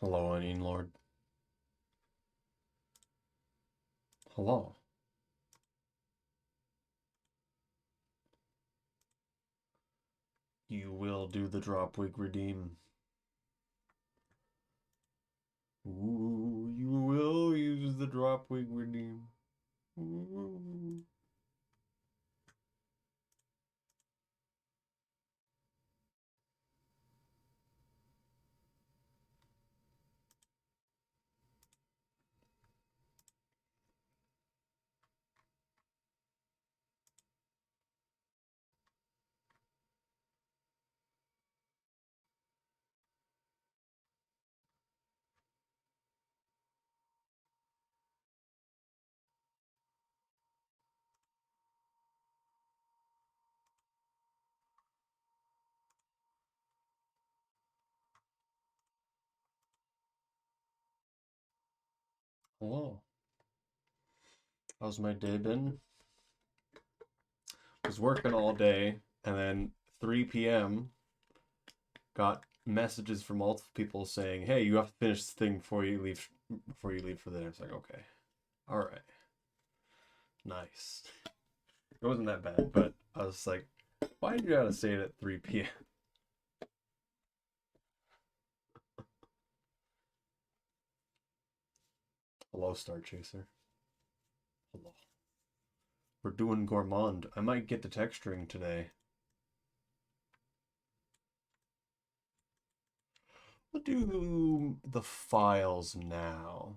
Hello, Onion Lord. Hello. You will do the drop wig redeem. Ooh, you will use the drop wig redeem. Ooh. Hello. How's my day been? Was working all day, and then 3 p.m. got messages from multiple people saying, "Hey, you have to finish this thing before you leave. Before you leave for the day." It's like, okay, all right, nice. It wasn't that bad, but I was like, why did you gotta say it at 3 p.m.? Hello, Star Chaser. Hello. We're doing Gourmand. I might get the texturing today. We'll do the files now.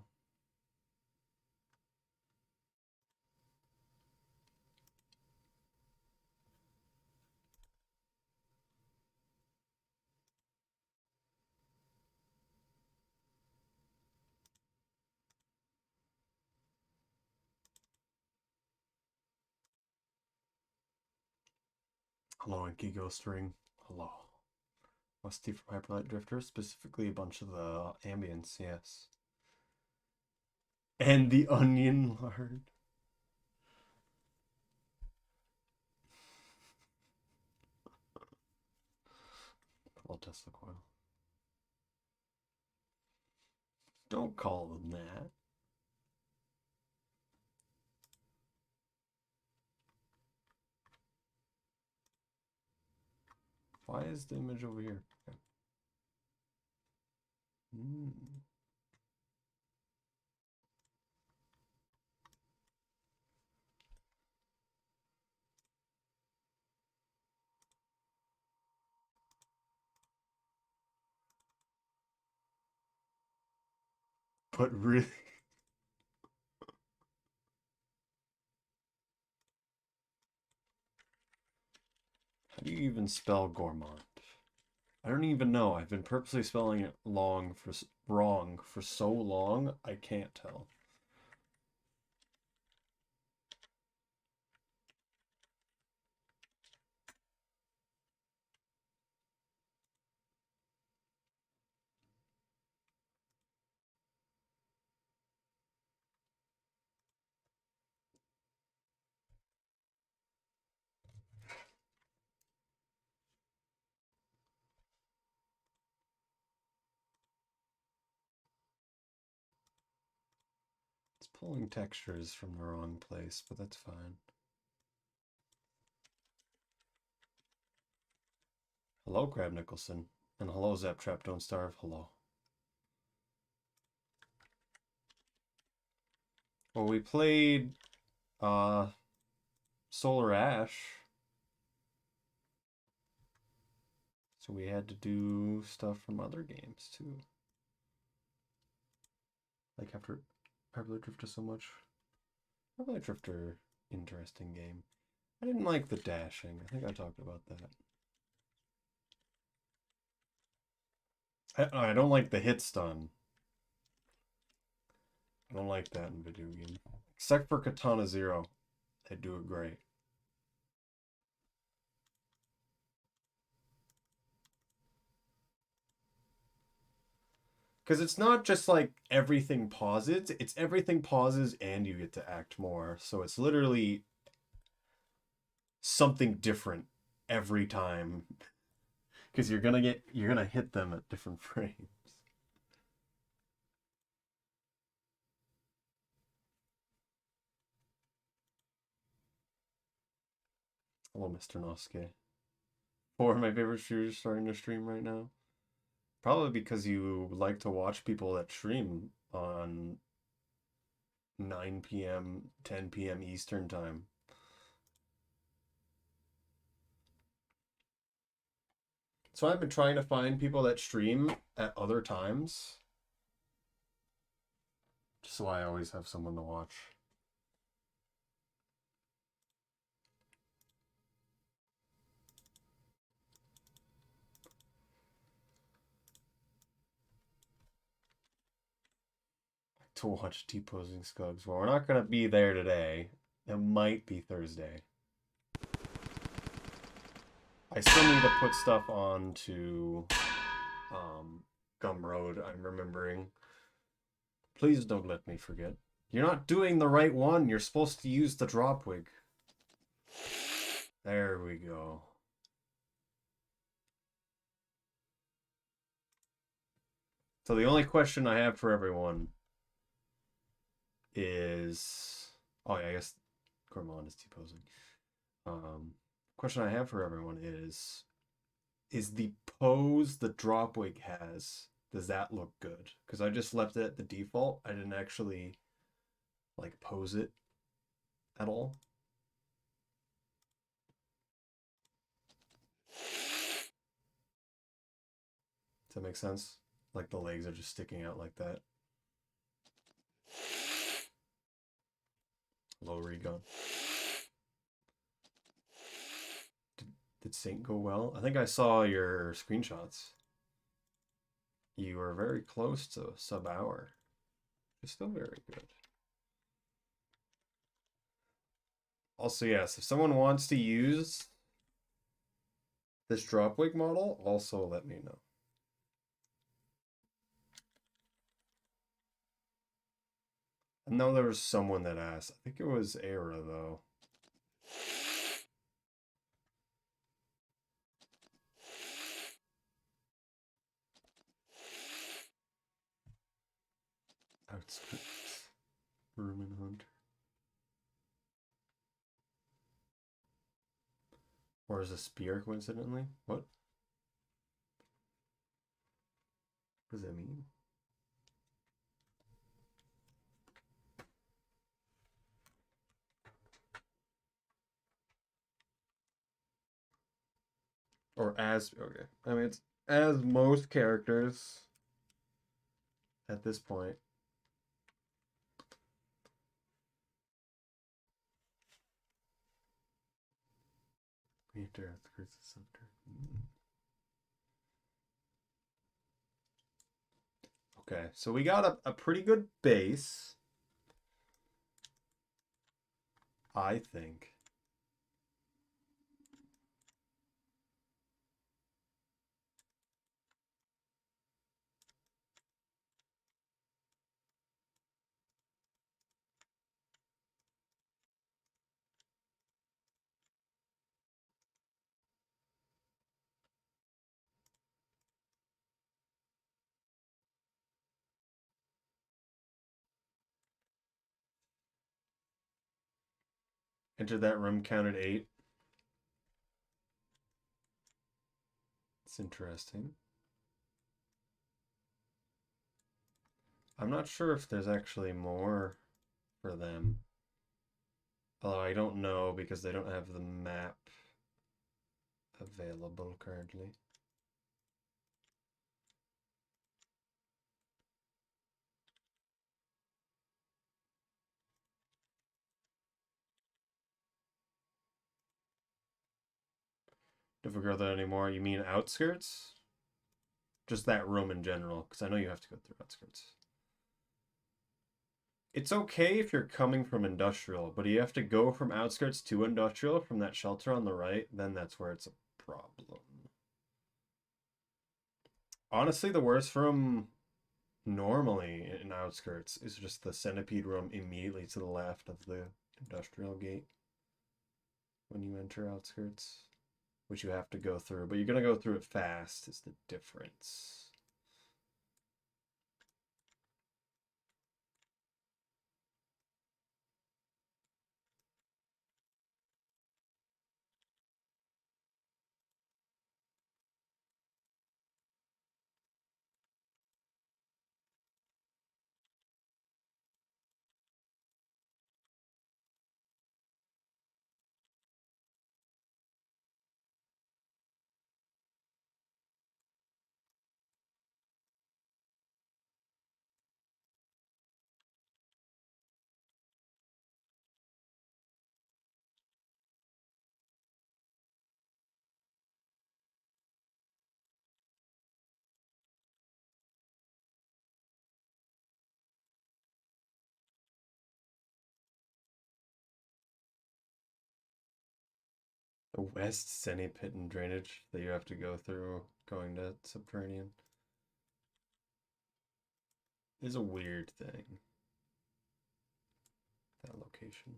Hello, Inky Ghost Ring. Hello. Musty from Hyperlight Drifter, specifically a bunch of the ambience, yes. And the Onion Lard. Hello, Tesla Coil. Don't call them that. Why is the image over here? Okay. But really, how do you even spell Gourmand? I don't even know. I've been purposely spelling it wrong for so long, I can't tell. It's pulling textures from the wrong place, but that's fine. Hello, Crab Nicholson. And hello, Zaptrap Don't Starve. Hello. Well, we played Solar Ash. So we had to do stuff from other games too. Like after Hyperlight Drifter so much. Hyperlight Drifter, interesting game. I didn't like the dashing. I think I talked about that. I don't like the hit stun. I don't like that in video game. Except for Katana Zero. They do it great. Because it's not just like everything pauses, it's everything pauses and you get to act more. So it's literally something different every time. Because you're gonna hit them at different frames. Hello, Mr. Nosuke. Four of my favorite shooters starting to stream right now. Probably because you like to watch people that stream on 9 p.m., 10 p.m. Eastern time. So I've been trying to find people that stream at other times. Just so I always have someone to watch. To watch T-posing Scugs. Well, we're not going to be there today. It might be Thursday. I still need to put stuff on to Gumroad, I'm remembering. Please don't let me forget. You're not doing the right one. You're supposed to use the drop wig. There we go. So the only question I have for everyone is... Oh, yeah, I guess Gourmand is T-posing. Question I have for everyone is the pose the drop wig has, does that look good? Because I just left it at the default. I didn't actually like pose it at all. Does that make sense? Like the legs are just sticking out like that. Low recon. Did sync go well? I think I saw your screenshots. You were very close to sub-hour. It's still very good. Also, yes, if someone wants to use this drop wig model, also let me know. I know there was someone that asked. I think it was Era, though. Outskirts. Rumen Hunt. Or is a spear, coincidentally? What? What does that mean? Or as... Okay. I mean, it's as most characters at this point. After outskirts of center. Okay, so we got a pretty good base, I think. Entered that room, counted 8. It's interesting. I'm not sure if there's actually more for them. Although I don't know because they don't have the map available currently. Don't forget that anymore. You mean outskirts? Just that room in general, because I know you have to go through outskirts. It's okay if you're coming from industrial, but you have to go from outskirts to industrial from that shelter on the right, then that's where it's a problem. Honestly, the worst from normally in outskirts is just the centipede room immediately to the left of the industrial gate when you enter outskirts, which you have to go through, but you're going to go through it fast is the difference. The west is any pit and drainage that you have to go through going to subterranean is a weird thing. That location.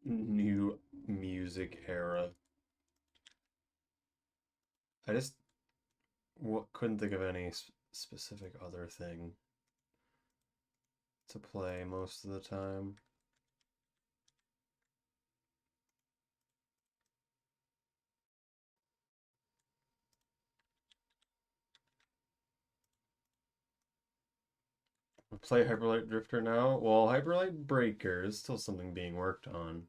New music era. I just couldn't think of any specific other thing to play most of the time. Play Hyperlight Drifter now? Well, Hyperlight Breaker is still something being worked on.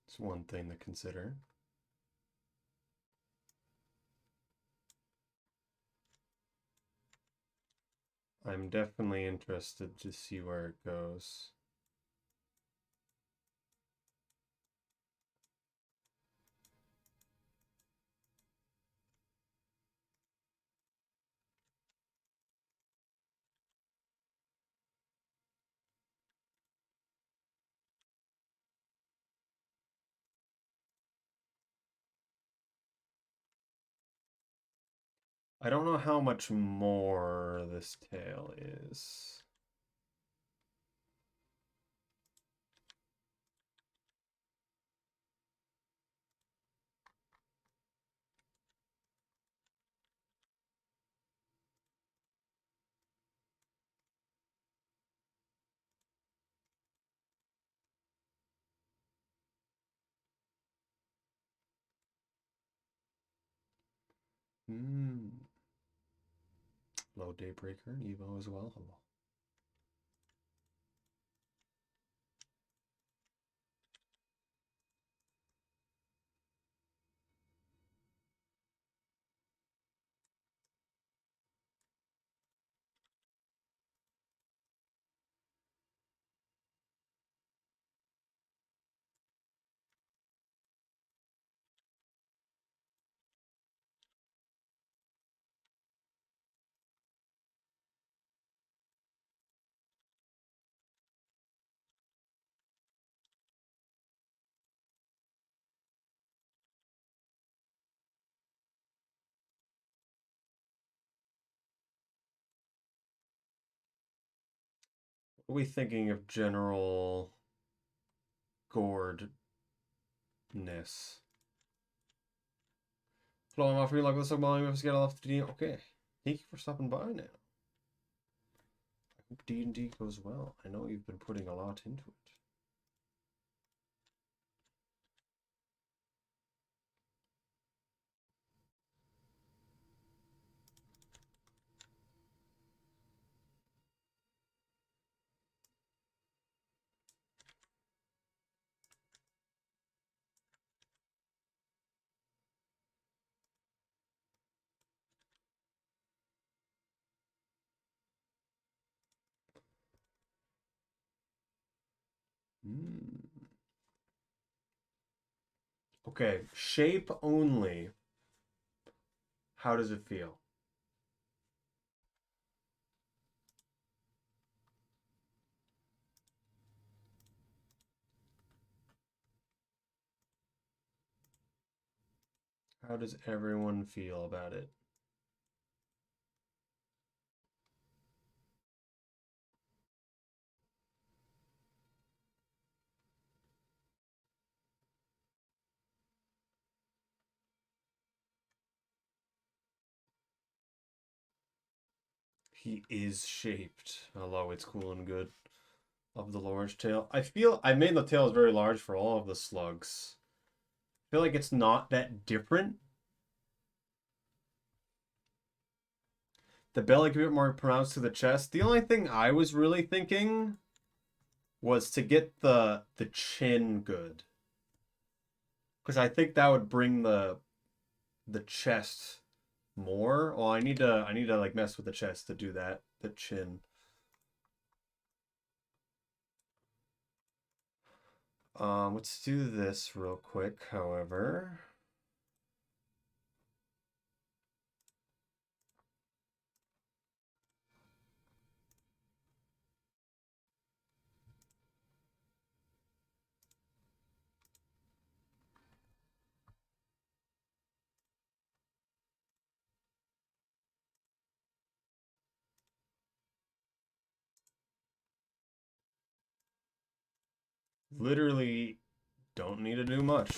It's one thing to consider. I'm definitely interested to see where it goes. I don't know how much more this tale is. Hmm. Low Daybreaker and Evo as well. Hello. What are we thinking of general gourdness? Hello, I'm offering luck with some volume. If get off the D. Okay. Thank you for stopping by now. I hope D&D goes well. I know you've been putting a lot into it. Mm. Okay, shape only. How does it feel? How does everyone feel about it? He is shaped, although it's cool and good. Of the large tail. I feel I made the tails very large for all of the slugs. I feel like it's not that different. The belly could be more pronounced to the chest. The only thing I was really thinking was to get the chin good. Because I think that would bring the chest more. Well, I need to like mess with the chest to do that. The chin. Let's do this real quick, however. Literally don't need to do much.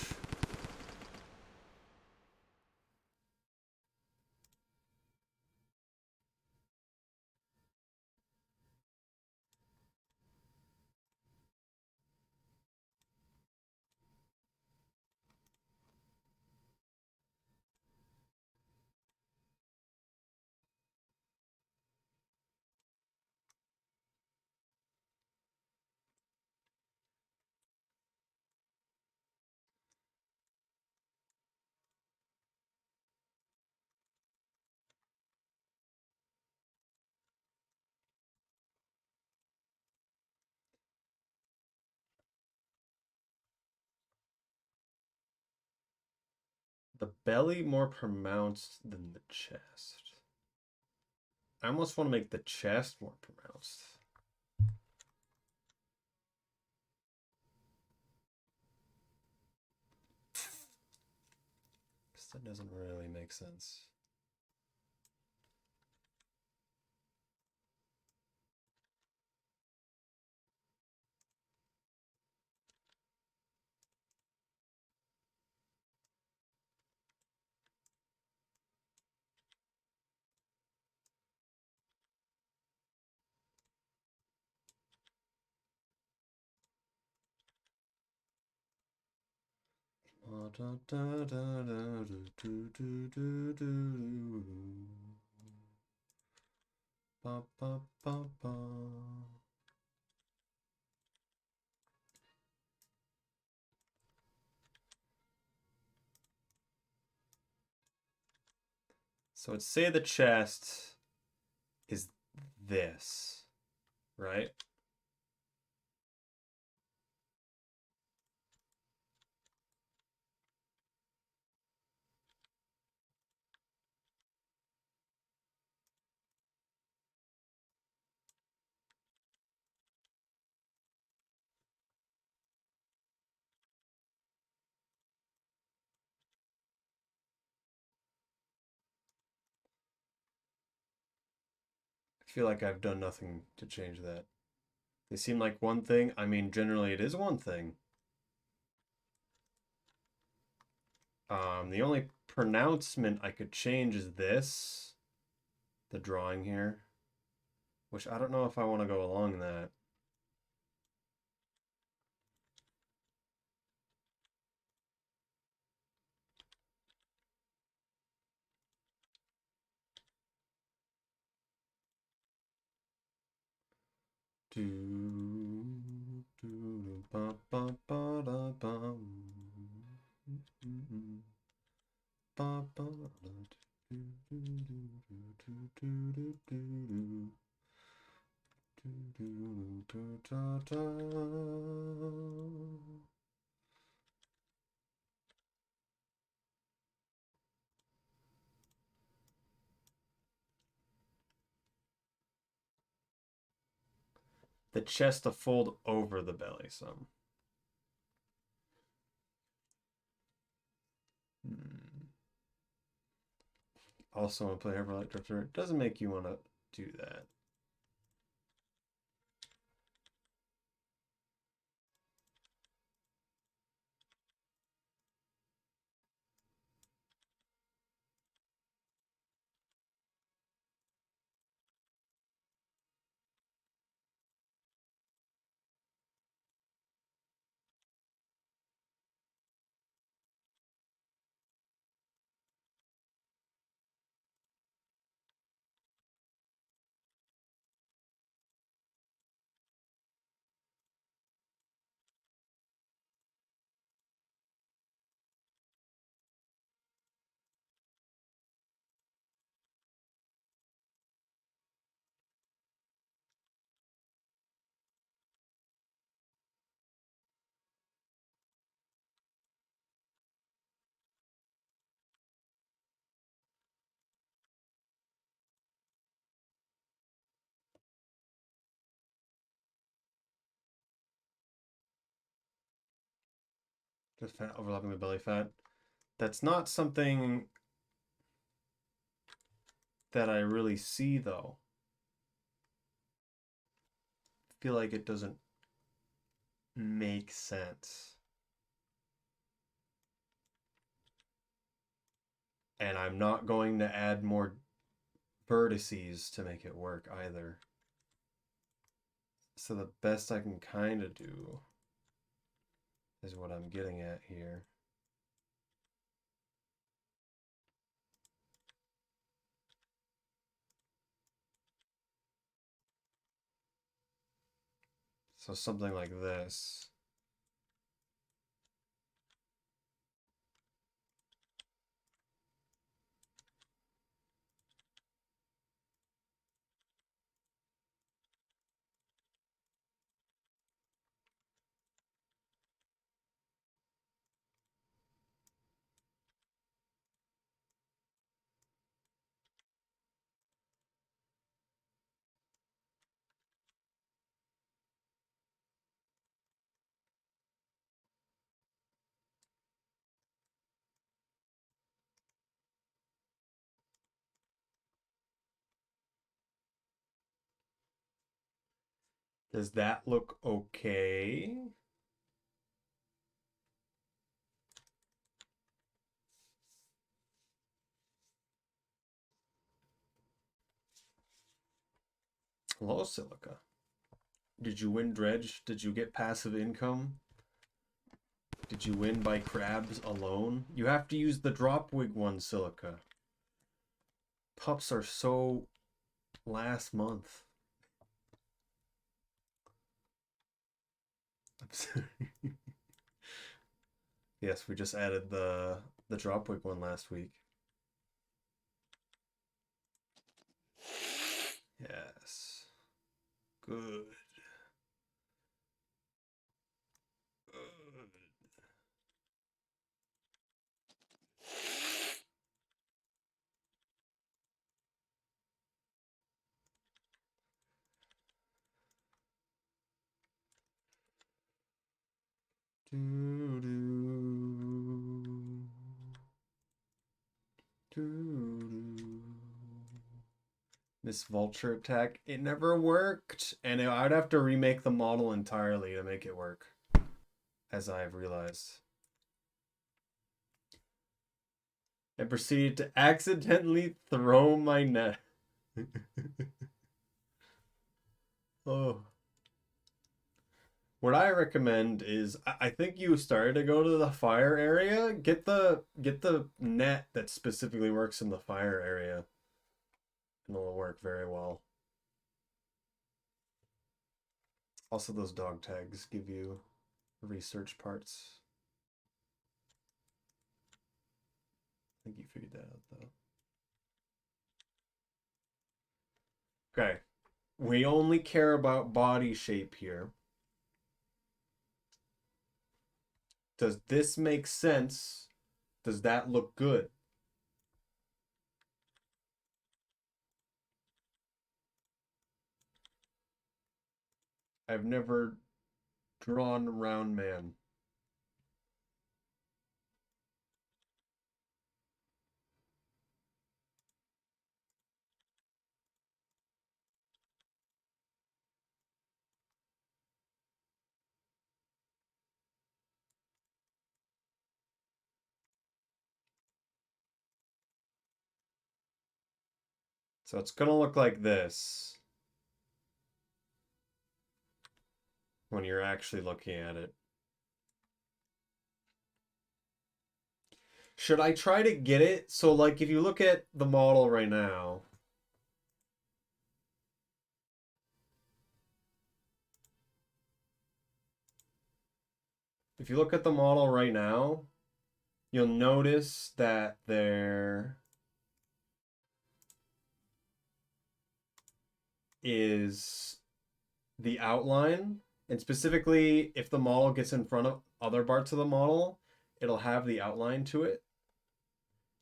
The belly more pronounced than the chest. I almost want to make the chest more pronounced. Because that doesn't really make sense. So let's say the chest is this, right? I feel like I've done nothing to change that. They seem like one thing. I mean, generally it is one thing. The only pronouncement I could change is this, the drawing here, which I don't know if I want to go along that. The chest to fold over the belly some. Also want to play Hyperlight Drifter. It doesn't make you want to do that. Just fat overlapping the belly fat. That's not something that I really see though. I feel like it doesn't make sense. And I'm not going to add more vertices to make it work either. So the best I can kind of do is what I'm getting at here. So something like this. Does that look okay? Hello, Silica. Did you win Dredge? Did you get passive income? Did you win by crabs alone? You have to use the drop wig one, Silica. Pups are so last month. I'm sorry. Yes, we just added the drop wig one last week. Yes. Good. Good. Do do do do. This vulture attack, it never worked. And I'd have to remake the model entirely to make it work, as I've realized. I proceeded to accidentally throw my net. Oh. What I recommend is I think you started to go to the fire area. Get the net that specifically works in the fire area. And it'll work very well. Also, those dog tags give you research parts. I think you figured that out though. Okay. We only care about body shape here. Does this make sense? Does that look good? I've never drawn a round man. So it's gonna look like this when you're actually looking at it. Should I try to get it? So like if you look at the model right now, if you look at the model right now, you'll notice that there is the outline. And specifically, if the model gets in front of other parts of the model, it'll have the outline to it.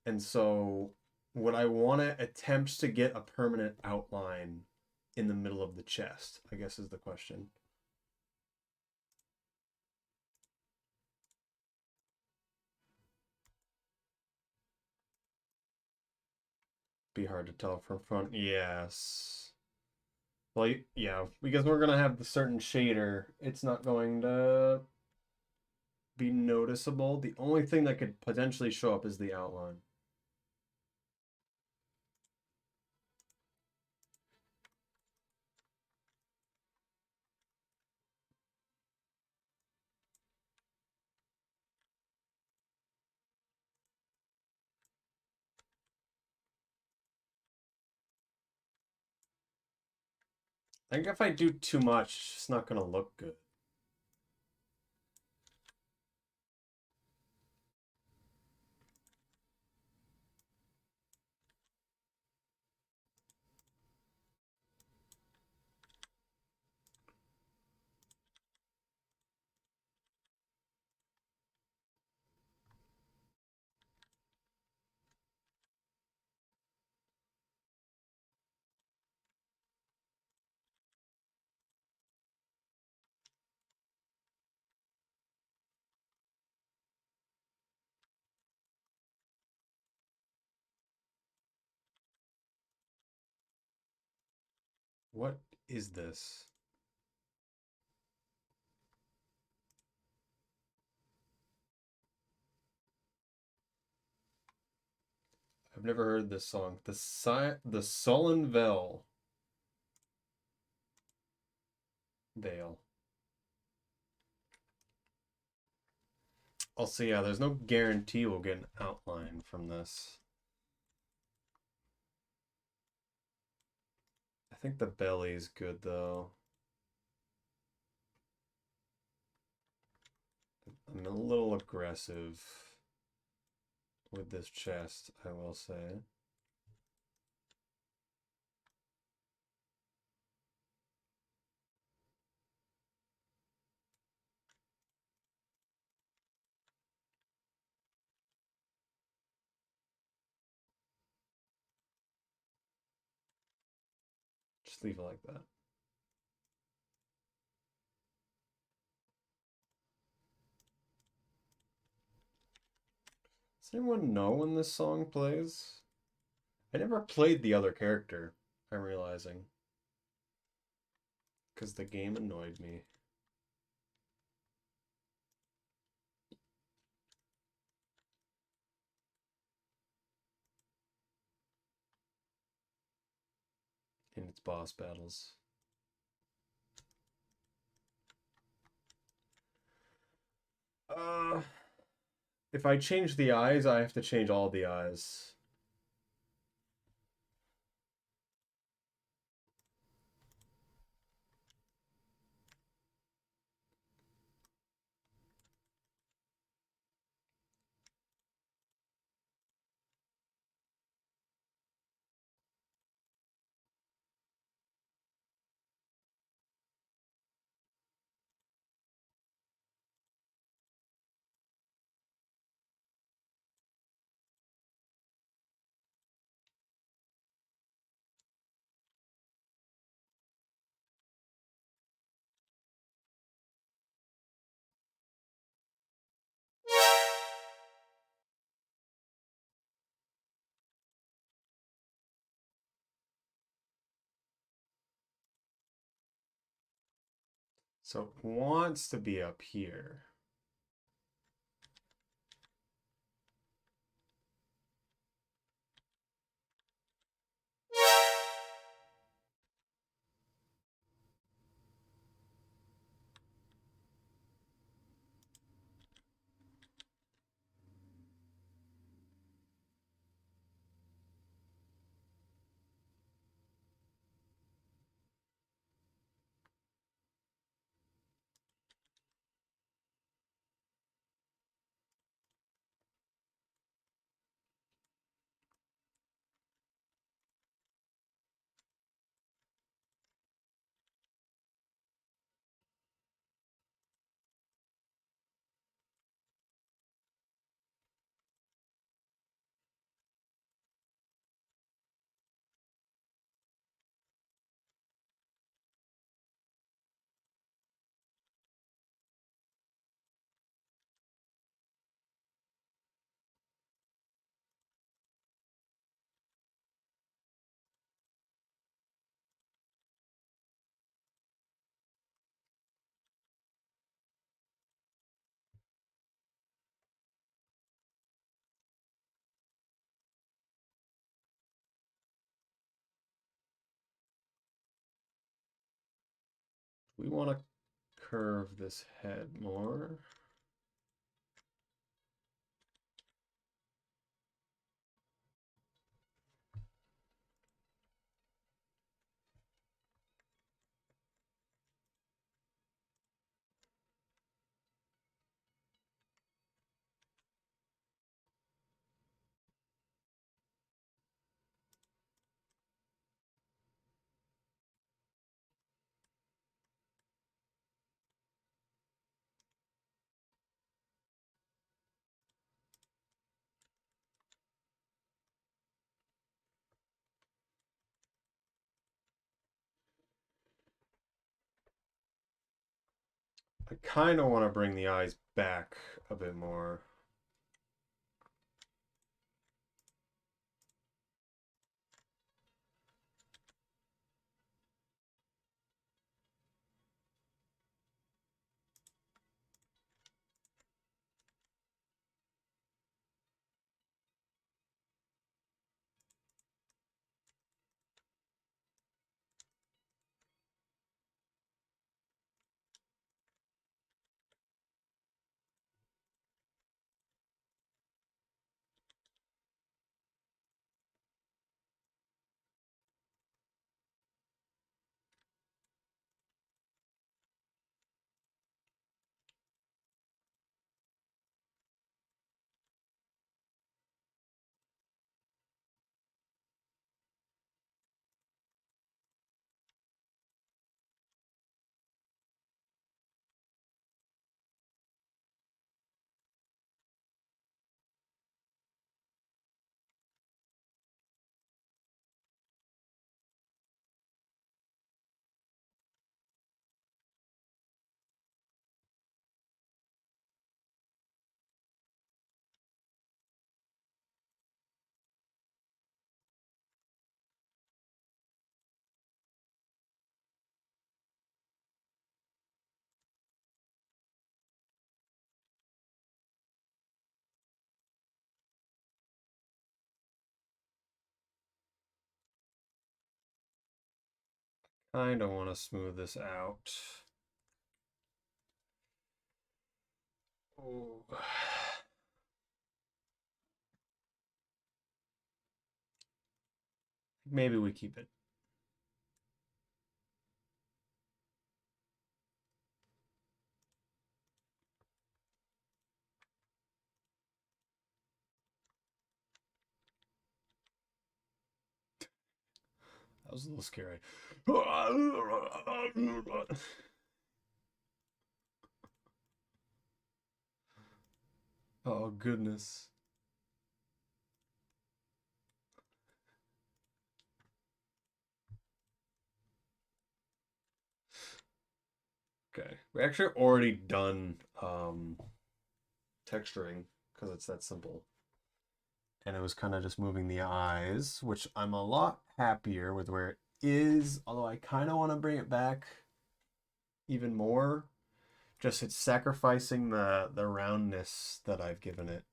And so would I want to attempt to get a permanent outline in the middle of the chest, I guess is the question. Be hard to tell from front. Yes. Well, yeah, because we're gonna have the certain shader, it's not going to be noticeable. The only thing that could potentially show up is the outline. I think if I do too much, it's not gonna look good. What is this? I've never heard this song. The Sullen Veil. Also, yeah, there's no guarantee we'll get an outline from this. I think the belly's good though. I'm a little aggressive with this chest, I will say. Just leave it like that. Does anyone know when this song plays? I never played the other character. I'm realizing. Because the game annoyed me. In its boss battles. If I change the eyes, I have to change all the eyes. So it wants to be up here. We want to curve this head more. I kind of want to bring the eyes back a bit more. Kinda want to smooth this out. Oh. Maybe we keep it. That was a little scary. Oh, goodness. Okay. We actually already done texturing because it's that simple. And it was kind of just moving the eyes, which I'm a lot happier with where it is, although I kind of want to bring it back even more. Just it's sacrificing the roundness that I've given it.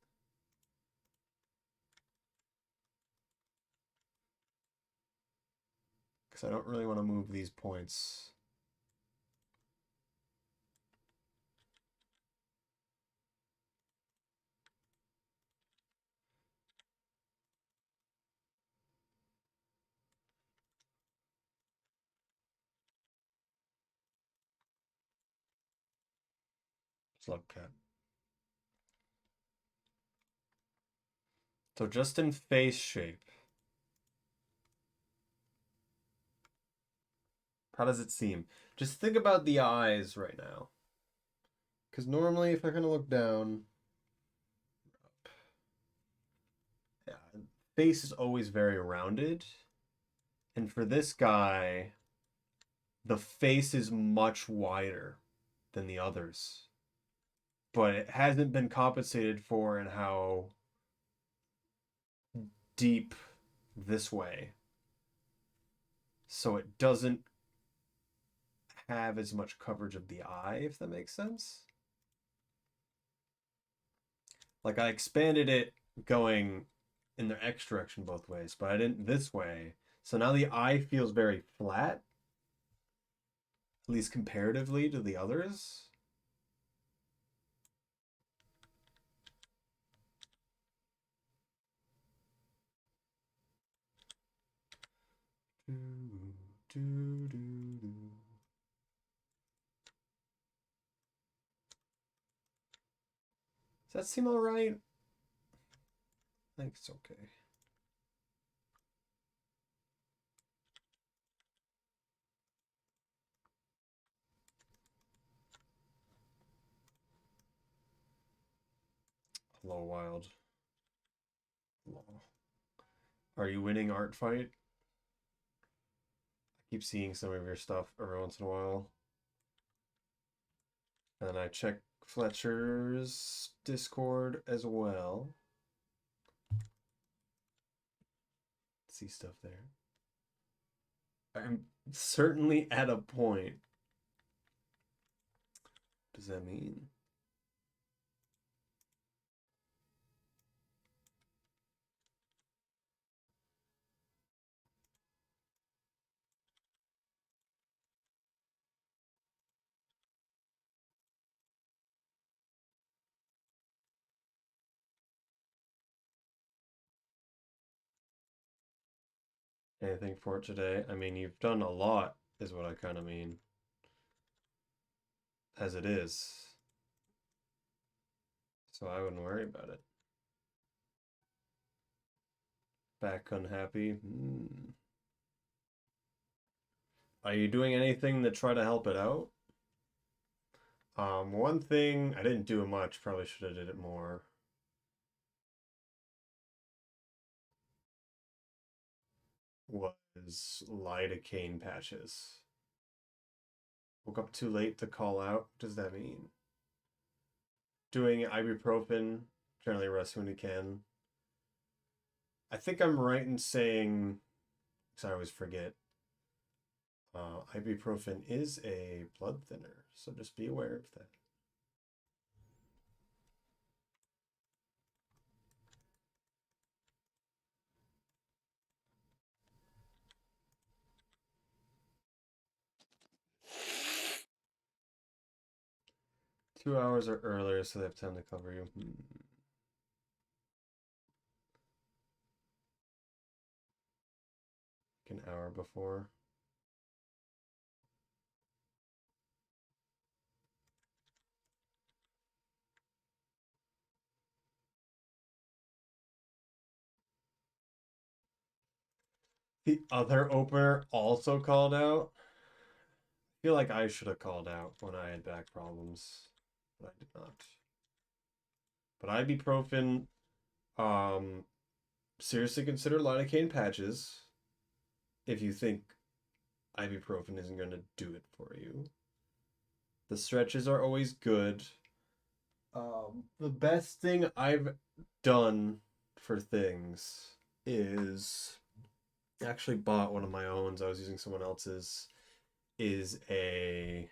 Because I don't really want to move these points. Slugcat. So just in face shape. How does it seem? Just think about the eyes right now. Because normally if I kind of look down, yeah, face is always very rounded. And for this guy, the face is much wider than the others. But it hasn't been compensated for in how deep this way. So it doesn't have as much coverage of the eye, if that makes sense. Like I expanded it going in the X direction both ways, but I didn't this way. So now the eye feels very flat, at least comparatively to the others. Does that seem all right? I think it's okay. Hello, Wild. Hello. Are you winning art fight? I keep seeing some of your stuff every once in a while. And I check Fletcher's Discord as well. See stuff there. I'm certainly at a point. What does that mean? Anything for it today? I mean, you've done a lot, is what I kind of mean. As it is. So I wouldn't worry about it. Back unhappy. Are you doing anything to try to help it out? One thing I didn't do much, probably should have did it more. Was lidocaine patches. Woke up too late to call out. What does that mean? Doing ibuprofen, generally rest when you can. I think I'm right in saying, because I always forget, ibuprofen is a blood thinner, so just be aware of that. 2 hours or earlier, so they have time to cover you. Like an hour before. The other opener also called out. I feel like I should have called out when I had back problems, but I did not. But ibuprofen, um, seriously consider lidocaine patches if you think ibuprofen isn't going to do it for you. The stretches are always good. The best thing I've done for things is actually bought one of my own. I was using someone else's. Is a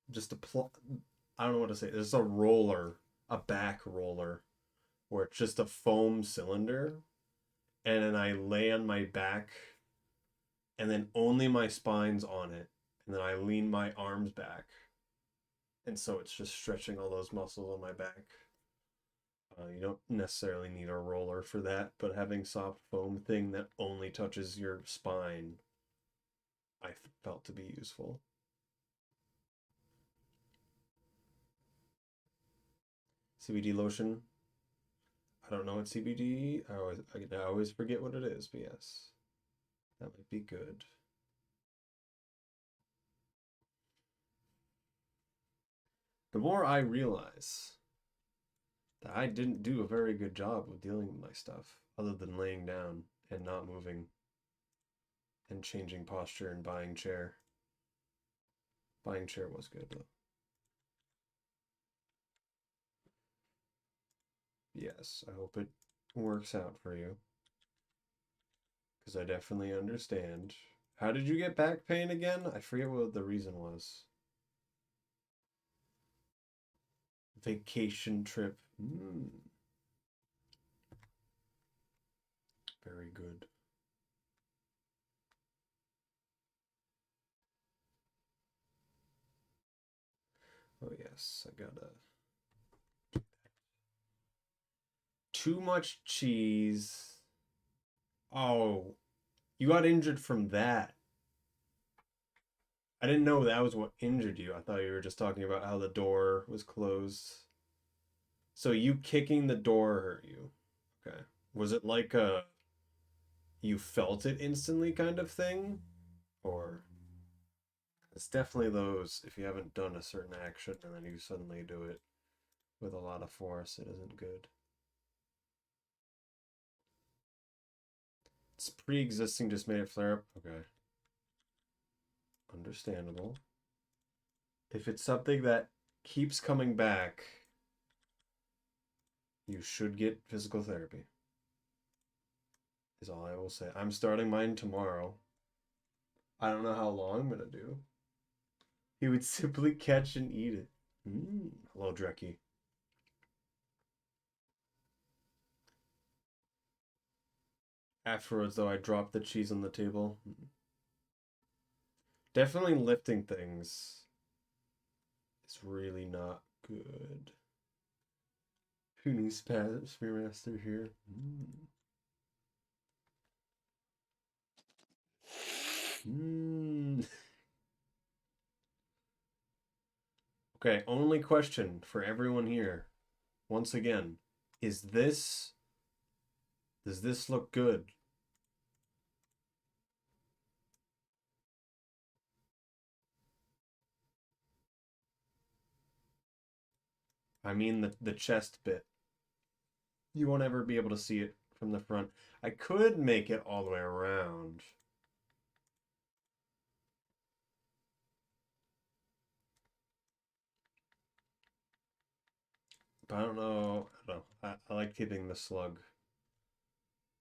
just a I don't know what to say. There's a roller, a back roller, where it's just a foam cylinder, and then I lay on my back, and then only my spine's on it, and then I lean my arms back, and so it's just stretching all those muscles on my back. You don't necessarily need a roller for that, but having soft foam thing that only touches your spine, I felt to be useful. CBD lotion. I don't know what CBD. I always forget what it is, but yes, that might be good. The more I realize that I didn't do a very good job of dealing with my stuff, other than laying down and not moving and changing posture and buying chair. Buying chair was good though. Yes, I hope it works out for you because I definitely understand. How did you get back pain again? I forget what the reason was. Vacation trip. Very good. Oh yes, I gotta. Too much cheese. Oh, you got injured from that. I didn't know that was what injured you. I thought you were just talking about how the door was closed. So you kicking the door hurt you. Okay. Was it like a you felt it instantly kind of thing? Or it's definitely those if you haven't done a certain action and then you suddenly do it with a lot of force, it isn't good. It's pre-existing, just made it flare up. Okay. Understandable. If it's something that keeps coming back, you should get physical therapy. Is all I will say. I'm starting mine tomorrow. I don't know how long I'm gonna do. He would simply catch and eat it. Hello, Dreki. Afterwards, though, I dropped the cheese on the table. Definitely lifting things is really not good. Who needs Spearmaster here? Okay, only question for everyone here. Once again, is this does this look good? I mean the chest bit. You won't ever be able to see it from the front. I could make it all the way around. But I don't know. I don't know. I like keeping the slug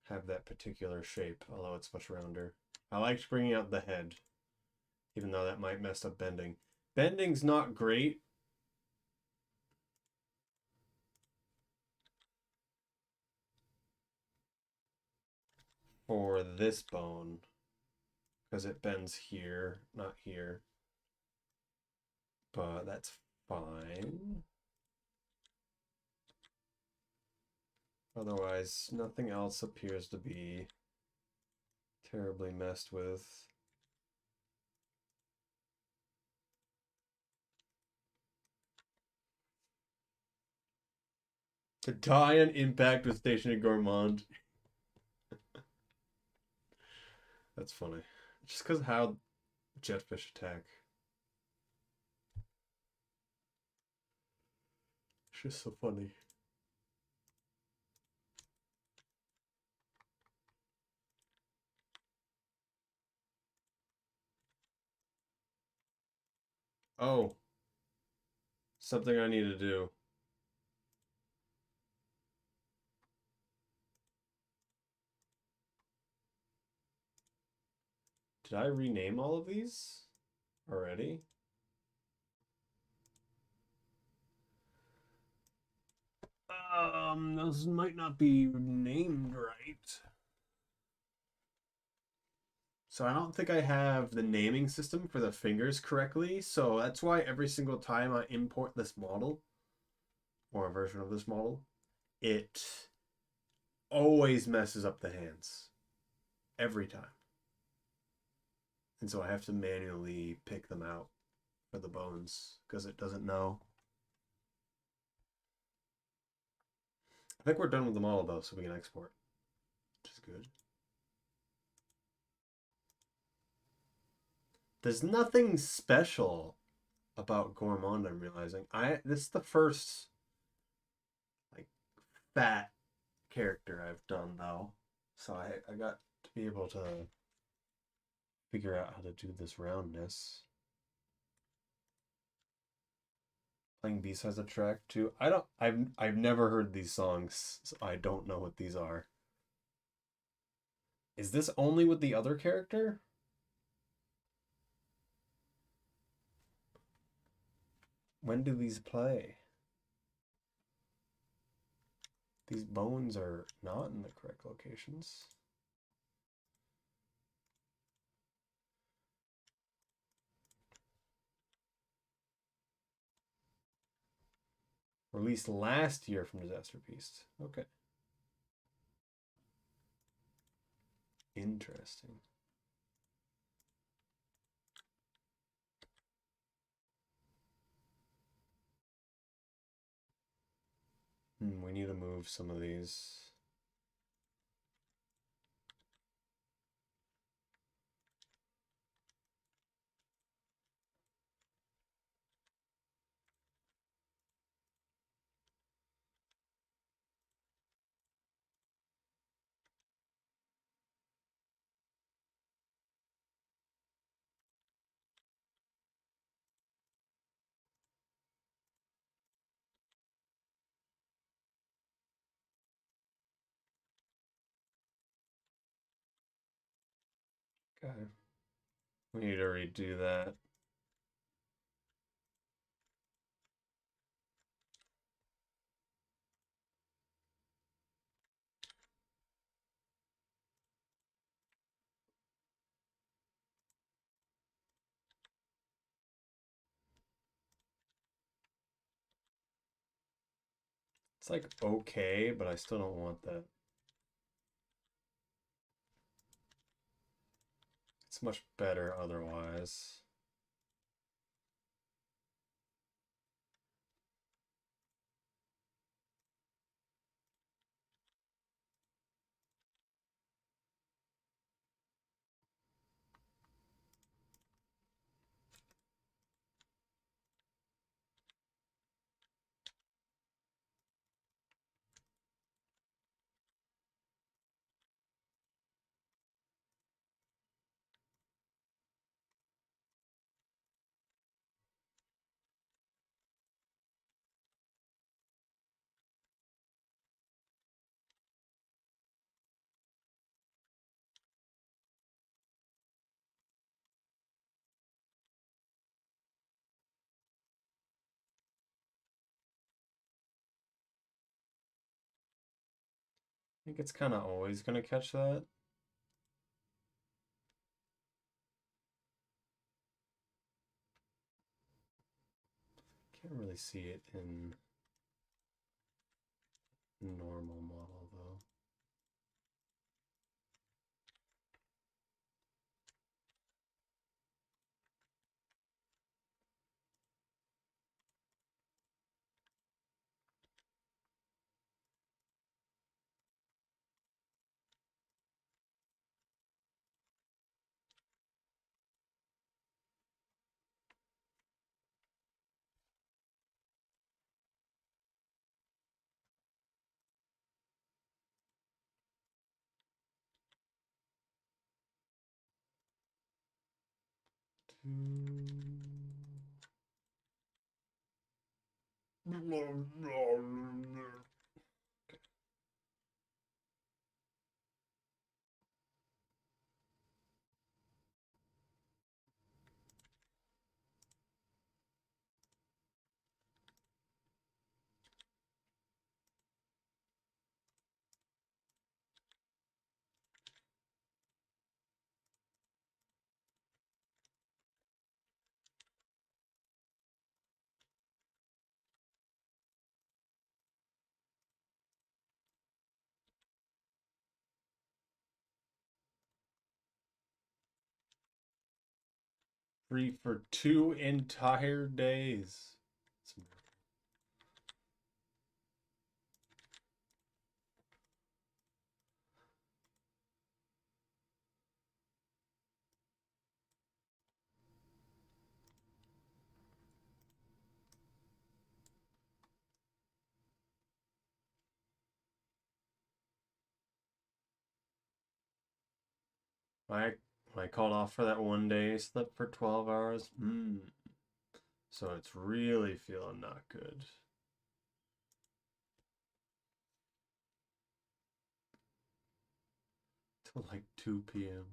have that particular shape, although it's much rounder. I liked bringing out the head, even though that might mess up bending. Bending's not great. For this bone, because it bends here, not here. but that's fine. Otherwise, nothing else appears to be terribly messed with. To die on impact with stationary Gourmand. That's funny. Just because how jetfish attack. It's just so funny. Oh, something I need to do. Did I rename all of these already? Those might not be named right. So I don't think I have the naming system for the fingers correctly. So that's why every single time I import this model or a version of this model, it always messes up the hands. Every time. And so I have to manually pick them out for the bones because it doesn't know. I think we're done with the model though, so we can export, which is good. There's nothing special about Gourmand, I'm realizing. This is the first like fat character I've done though. So I got to be able to figure out how to do this roundness. Playing B-sides of track too. I've never heard these songs, so I don't know what these are. Is this only with the other character? When do these play? These bones are not in the correct locations. Released last year from Disaster Beast. Okay. Interesting. We need to move some of these. Okay. We need to redo that. It's like okay, but I still don't want that. It's much better otherwise. I think it's kind of always going to catch that. Can't really see it in normal model though. Free for 2 entire days. I called off for that one day, slept for 12 hours. So it's really feeling not good. Till like 2 p.m.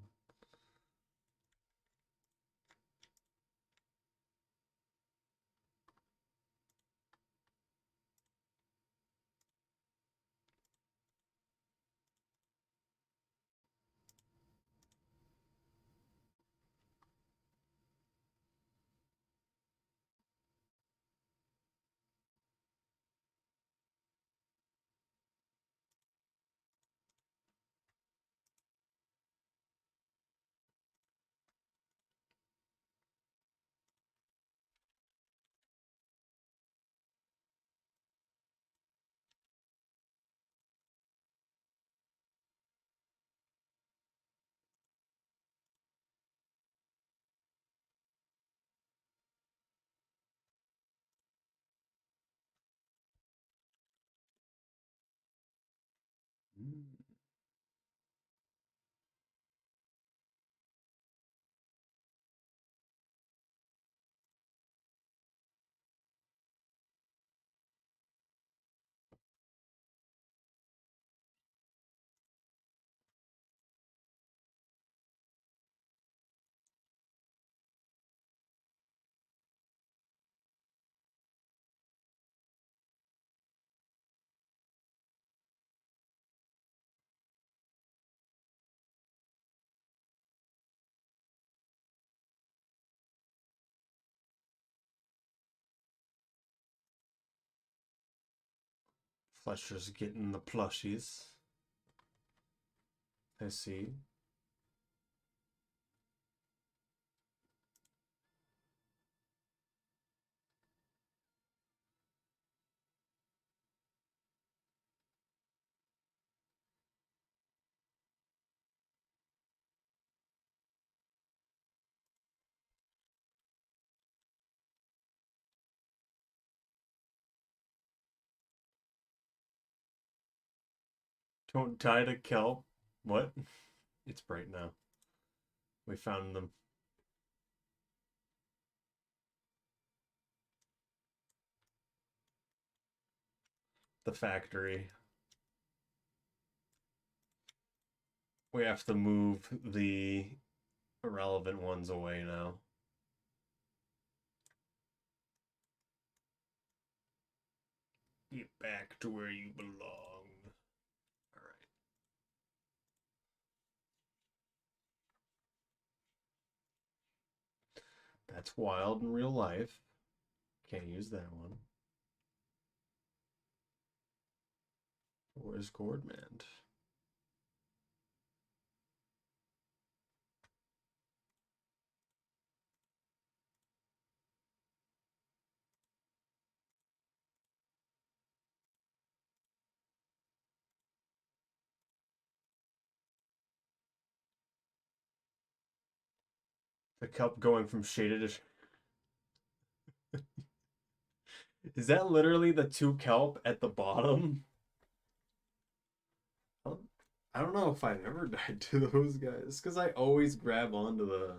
Fletcher's getting the plushies. I see. Don't die to kelp. What? It's bright now. We found them. The factory. We have to move the irrelevant ones away now. Get back to where you belong. Alright. That's wild in real life. Can't use that one. Where's Gourmand? The cup going from shaded to... Is that literally the two kelp at the bottom? I don't know if I've ever died to those guys because I always grab onto the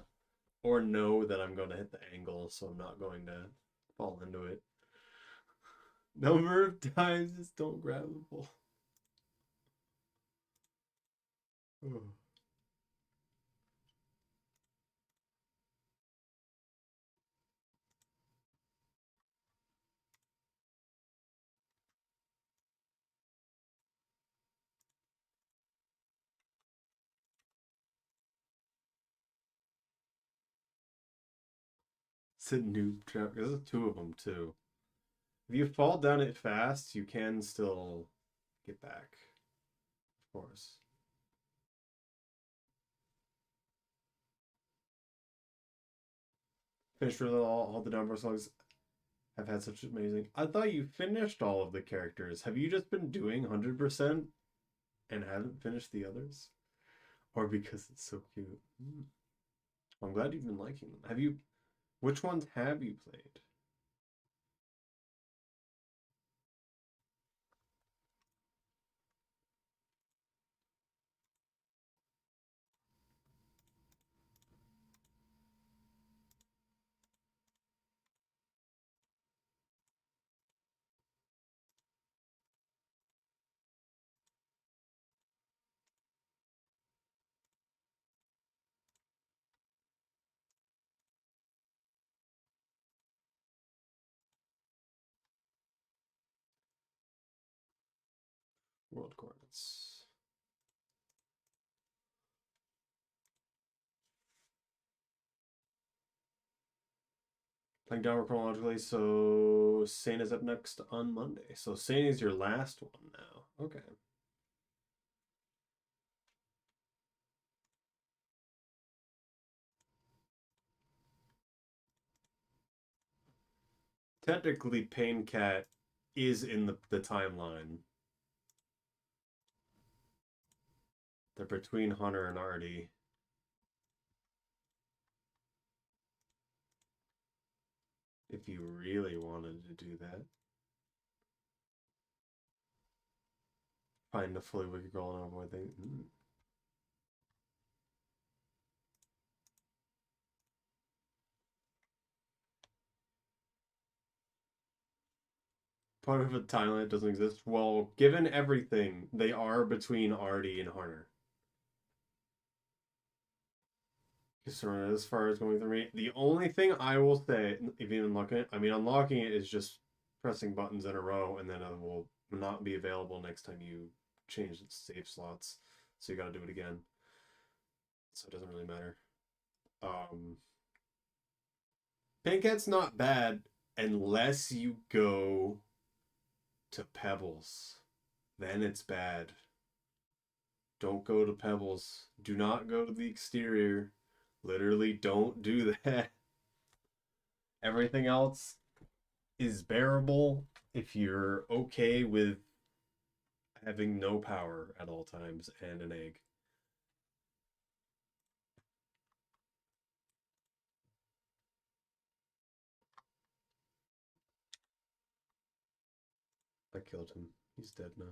or know that I'm going to hit the angle, so I'm not going to fall into it. Number of times, just don't grab the ball. Oh. It's a noob trap. There's two of them too. If you fall down it fast, you can still get back. Of course. Finished with all the number songs. I've had such amazing. I thought you finished all of the characters. Have you just been doing 100% and haven't finished the others? Or because it's so cute? I'm glad you've been liking them. Have you? Which ones have you played? World coordinates. Playing downward chronologically, so Sane is up next on Monday. So Sane is your last one now. Okay. Technically, Pain Cat is in the timeline. They're between Hunter and Artie. If you really wanted to do that. Find a fully wicked girl and avoid things. Part of a timeline that doesn't exist. Well, given everything, they are between Artie and Hunter. So as far as going through me, the only thing I will say, if you unlock it, I mean, unlocking it is just pressing buttons in a row, and then it will not be available next time you change the save slots. So you got to do it again. So it doesn't really matter. Pancat's not bad unless you go to Pebbles. Then it's bad. Don't go to Pebbles. Do not go to the exterior. Literally, don't do that. Everything else is bearable if you're okay with having no power at all times and an egg. I killed him. He's dead now.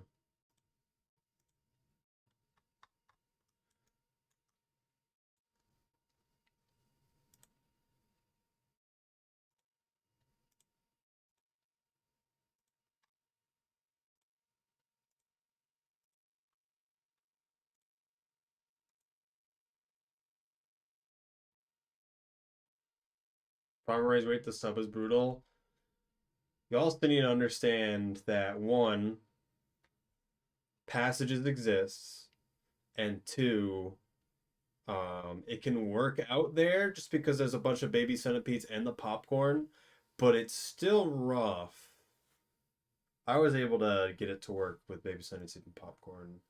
Farmer raise rate the sub is brutal. You also need to understand that one, passages exists, and two, it can work out there just because there's a bunch of baby centipedes and the popcorn, but it's still rough. I was able to get it to work with baby sunny seed and popcorn,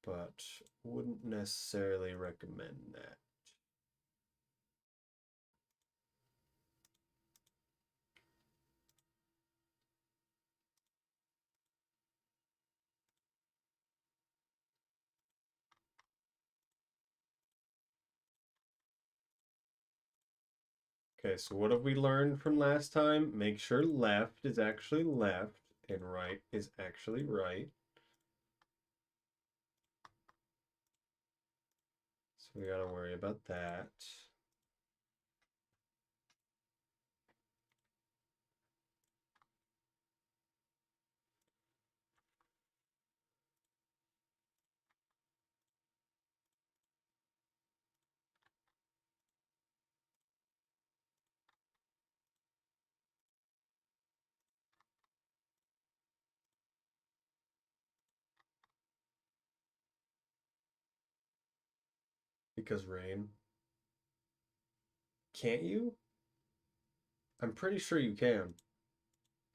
but wouldn't necessarily recommend that. Okay, so what have we learned from last time? Make sure left is actually left and right is actually right. So we gotta worry about that. Because rain. Can't you? I'm pretty sure you can. I'm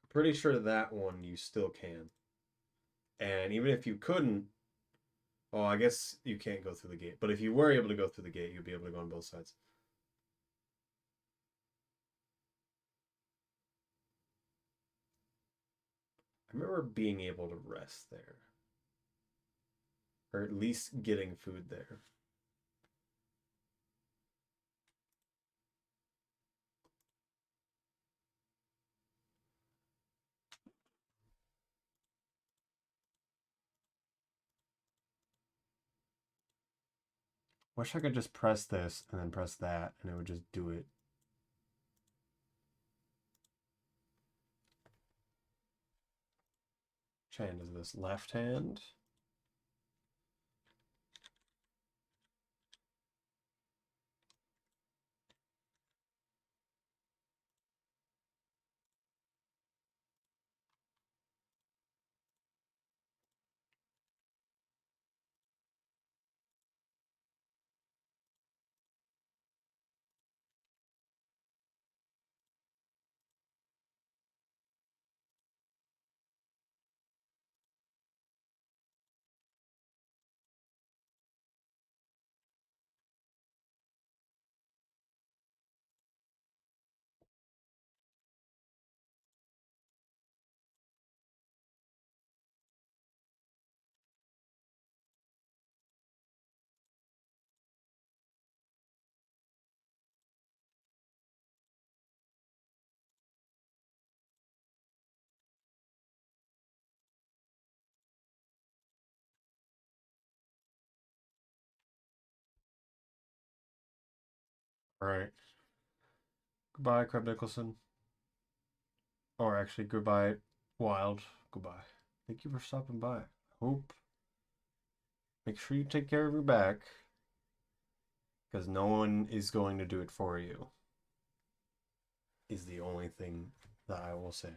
pretty sure that one you still can. And even if you couldn't, oh, I guess you can't go through the gate. But if you were able to go through the gate, you'd be able to go on both sides. I remember being able to rest there, or at least getting food there. Wish I could just press this and then press that, and it would just do it. Which hand is this? Left hand? All right. Goodbye, Crab Nicholson. Or actually, goodbye, Wild. Goodbye. Thank you for stopping by. Hope. Make sure you take care of your back, because no one is going to do it for you, is the only thing that I will say.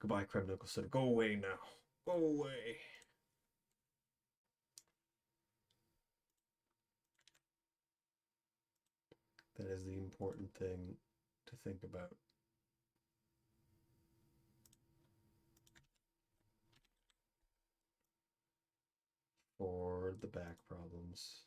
Goodbye, Crab Nicholson. Go away now. Go away. That is the important thing to think about. For the back problems.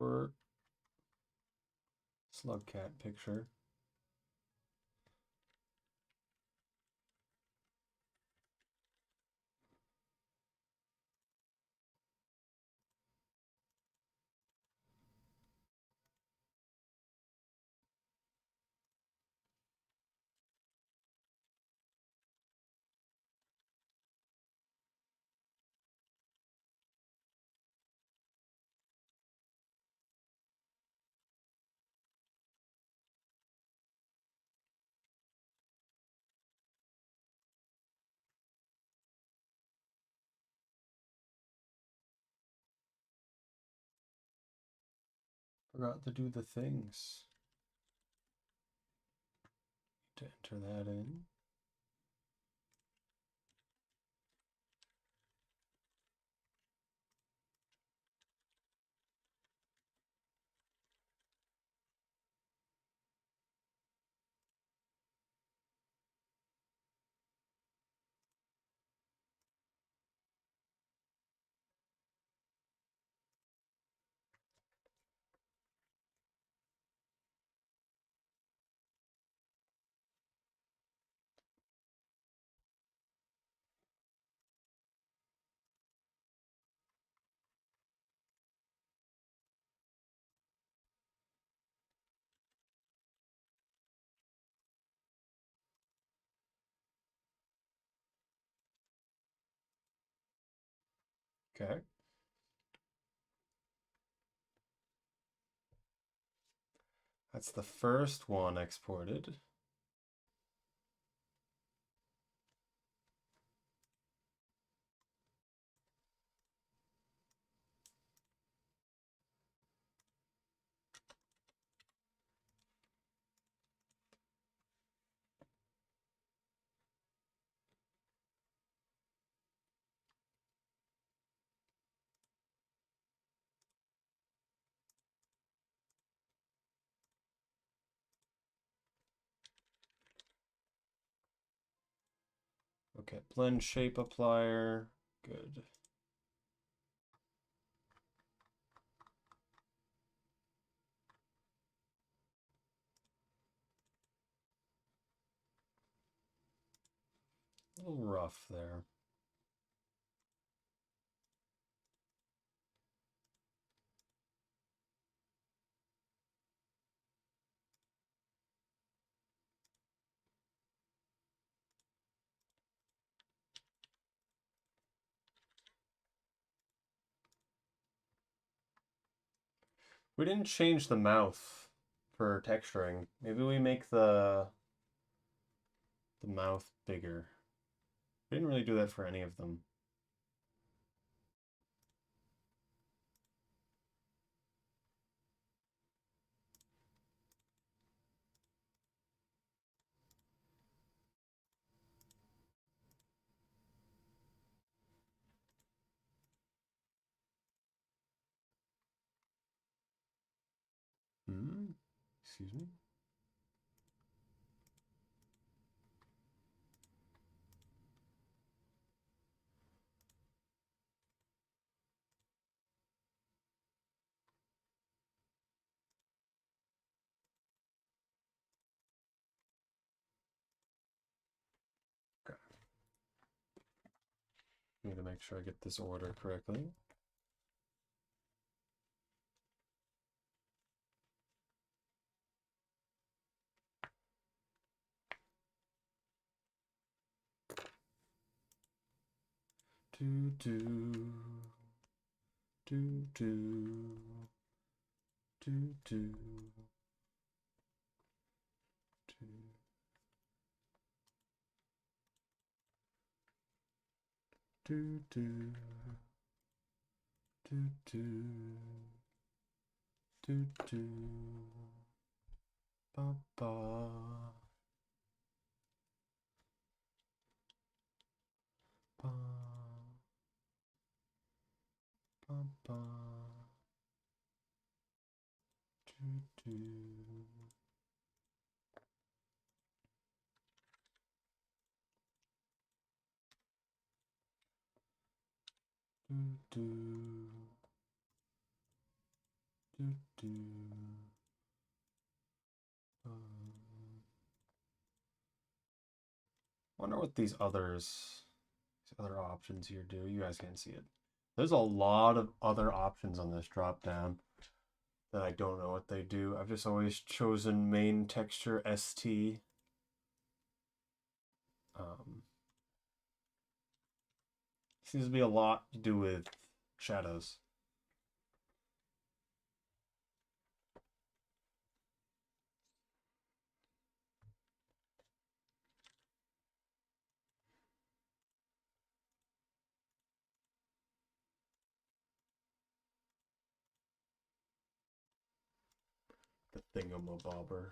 Or Slugcat picture. Forgot to do the things. To enter that in. Okay. That's the first one exported. Okay, blend shape applier. Good. A little rough there. We didn't change the mouth for texturing. Maybe we make the mouth bigger. We didn't really do that for any of them. Excuse me. Okay. Need to make sure I get this order correctly. Do do do do do do do. Do do do do do do ba ba ba ba ba do do do do do Wonder what these other options here do. You guys can't see it. There's a lot of other options on this drop down that I don't know what they do. I've just always chosen main texture ST. Seems to be a lot to do with shadows. The thingamabobber.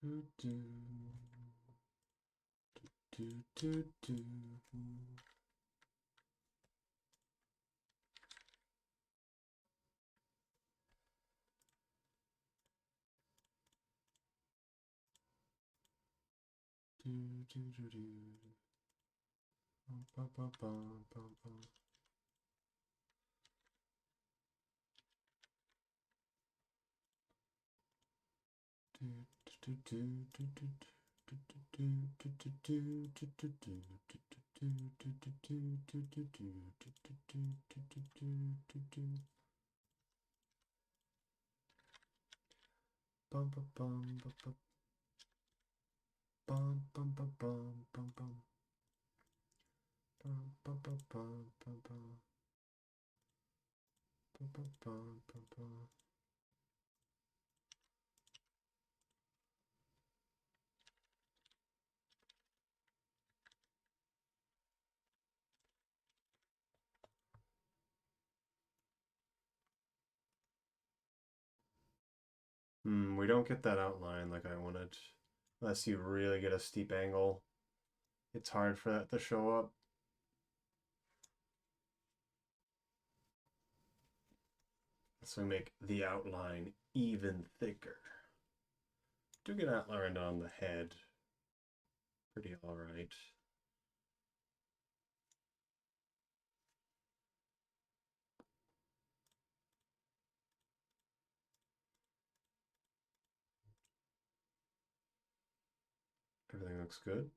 Do, do, do, do, do. Do, do, do, do. Bum, bum, bum, bum, bum. We don't get that outline like I wanted. Unless you really get a steep angle, it's hard for that to show up. So we make the outline even thicker. Do get outline on the head. Pretty alright. Everything looks good.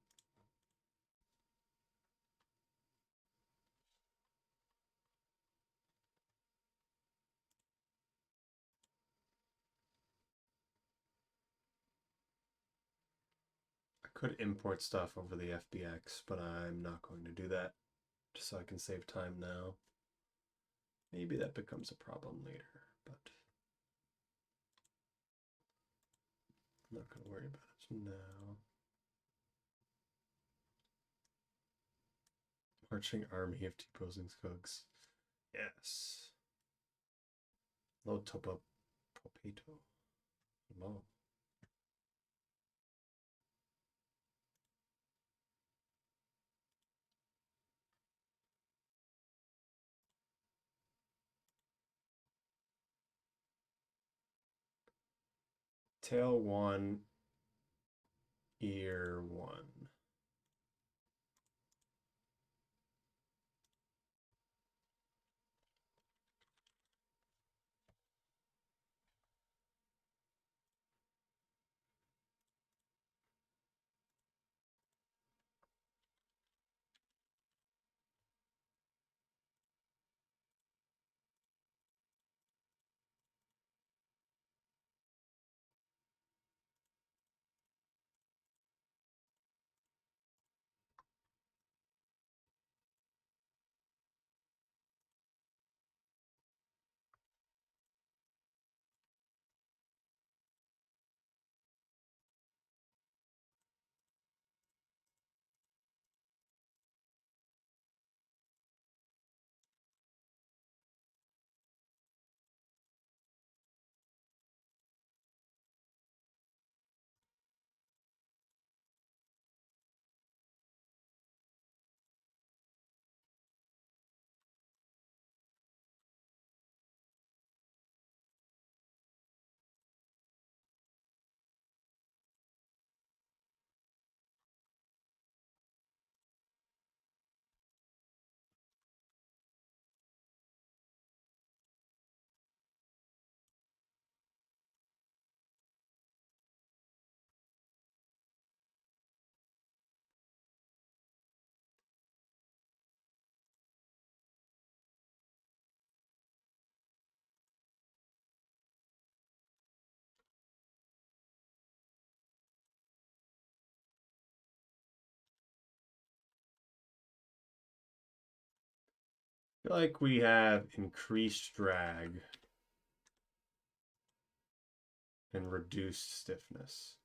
I could import stuff over the FBX, but I'm not going to do that, just so I can save time now. Maybe that becomes a problem later, but I'm not going to worry about it now. Marching army of T-posing skugs. Yes. Low topa propato. Low. Tail 1, ear 1. feel like we have increased drag and reduced stiffness.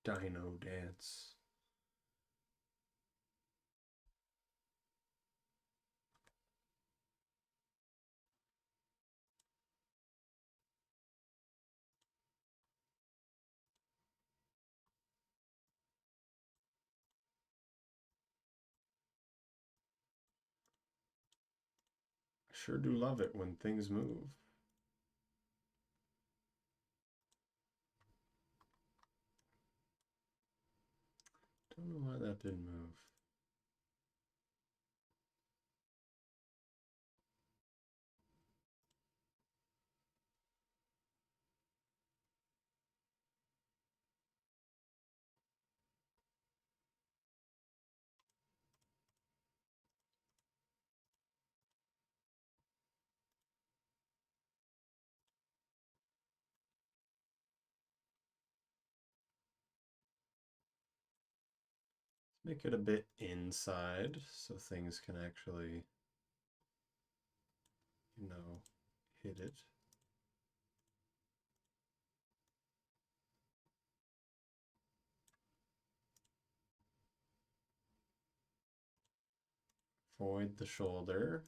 Dino dance. I sure do love it when things move. Don't know why that didn't move. Make it a bit inside so things can actually, hit it. Void the shoulder.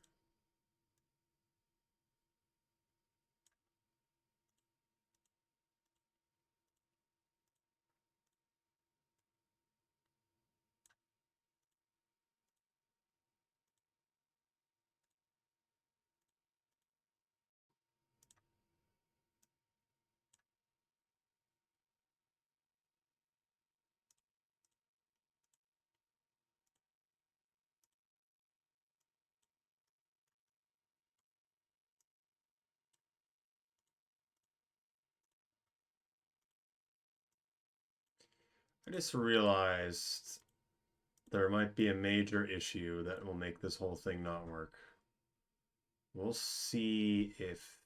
I just realized there might be a major issue that will make this whole thing not work. We'll see if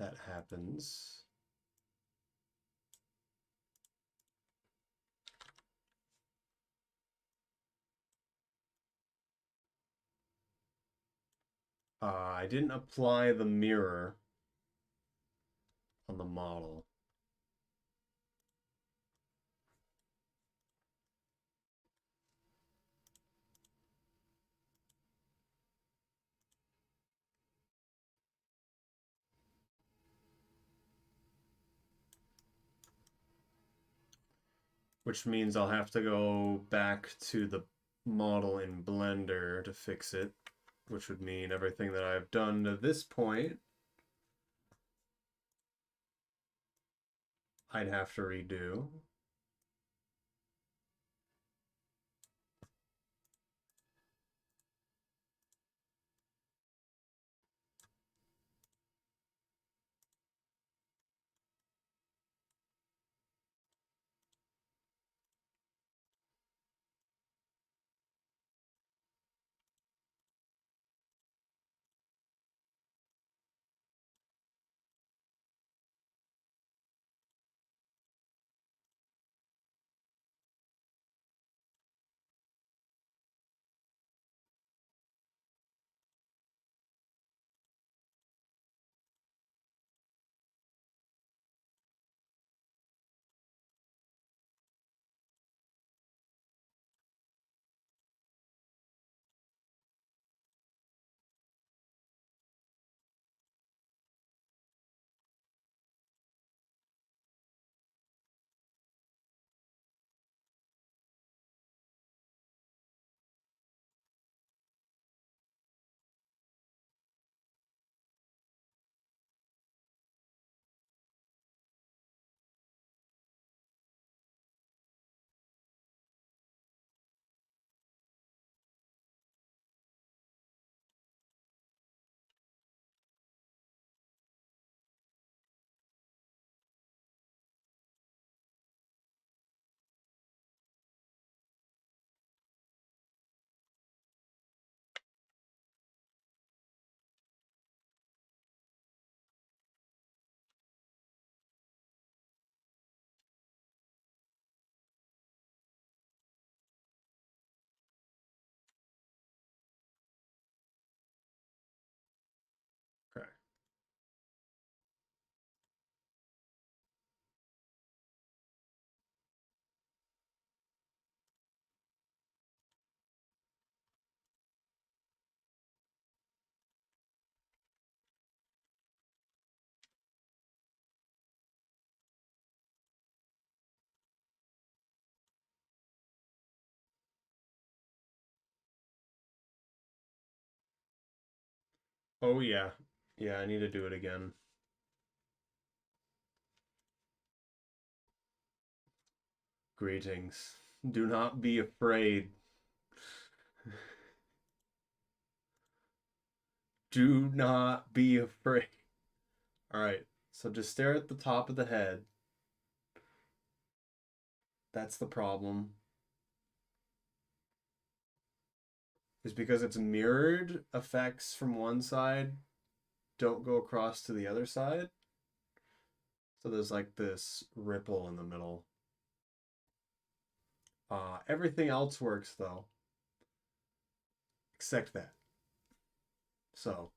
that happens. I didn't apply the mirror on the model. Which means I'll have to go back to the model in Blender to fix it, which would mean everything that I've done to this point I'd have to redo. Oh yeah. Yeah, I need to do it again. Greetings. Do not be afraid. Do not be afraid. All right. So just stare at the top of the head. That's the problem. Is because it's mirrored effects from one side don't go across to the other side. So there's like this ripple in the middle. Everything else works though, except that. So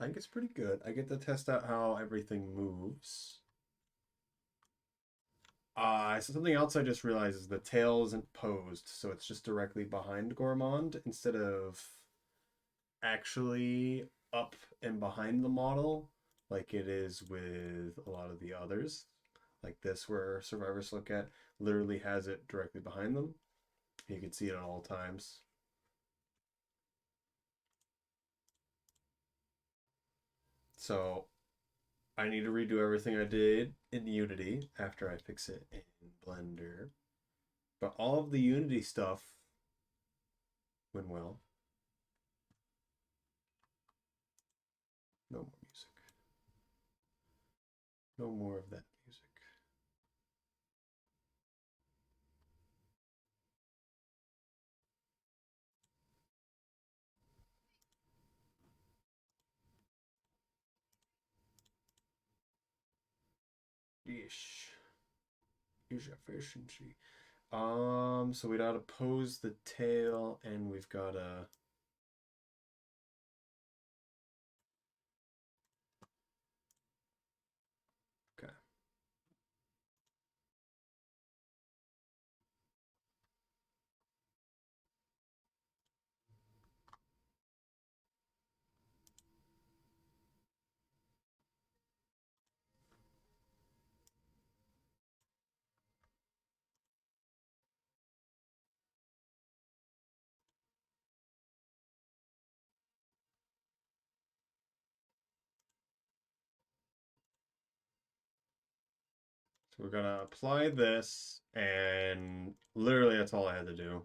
I think it's pretty good. I get to test out how everything moves. So something else I just realized is the tail isn't posed, so it's just directly behind Gourmand instead of actually up and behind the model, like it is with a lot of the others. Like this, where Survivor Slugcat literally has it directly behind them. You can see it at all times. So I need to redo everything I did in Unity after I fix it in Blender. But all of the Unity stuff went well. No more music. No more of that music. Yeesh. Use efficiency. So we gotta pose the tail and we've gotta. Okay. So we're gonna apply this, and literally that's all I had to do.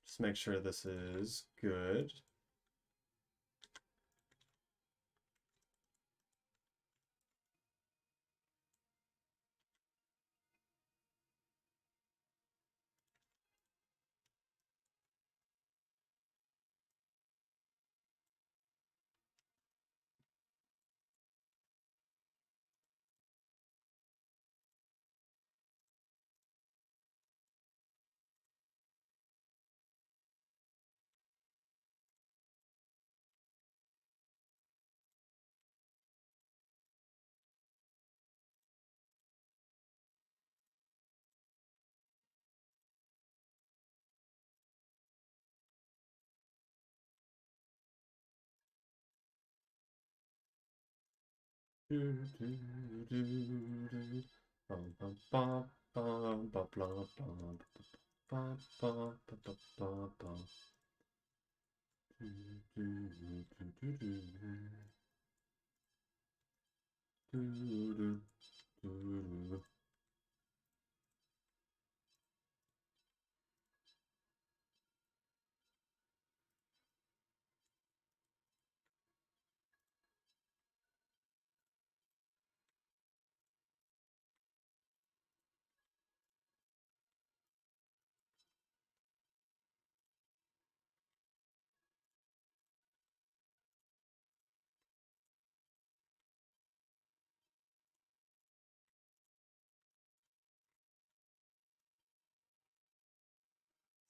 Just make sure this is good.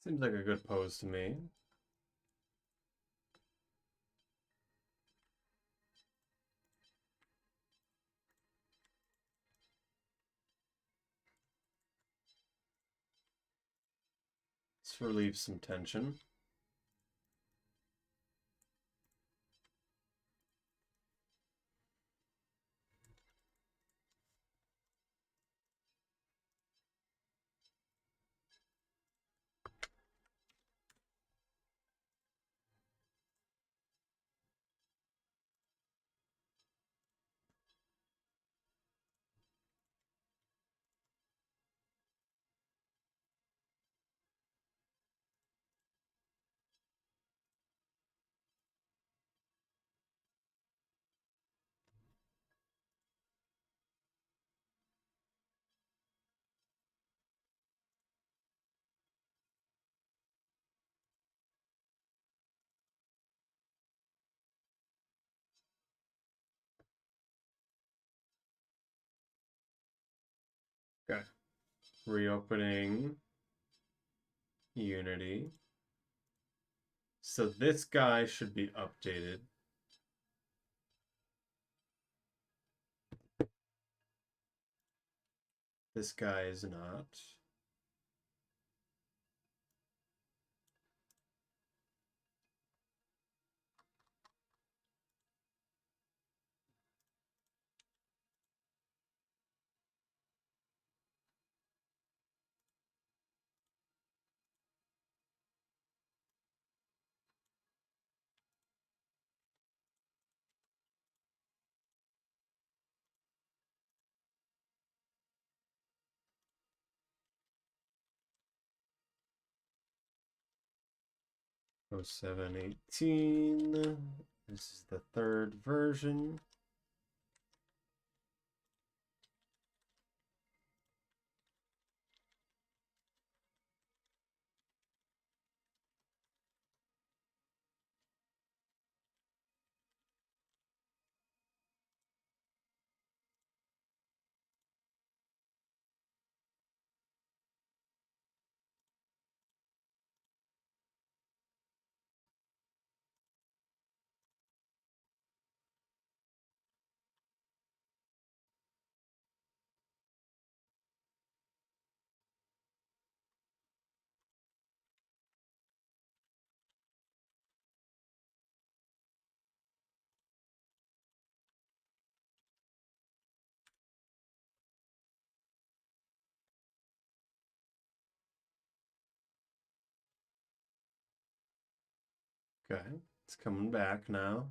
Seems like a good pose to me. Let's relieve some tension. Okay. Reopening Unity. So this guy should be updated. This guy is not. Oh, 718. This is the third version. Okay, it's coming back now.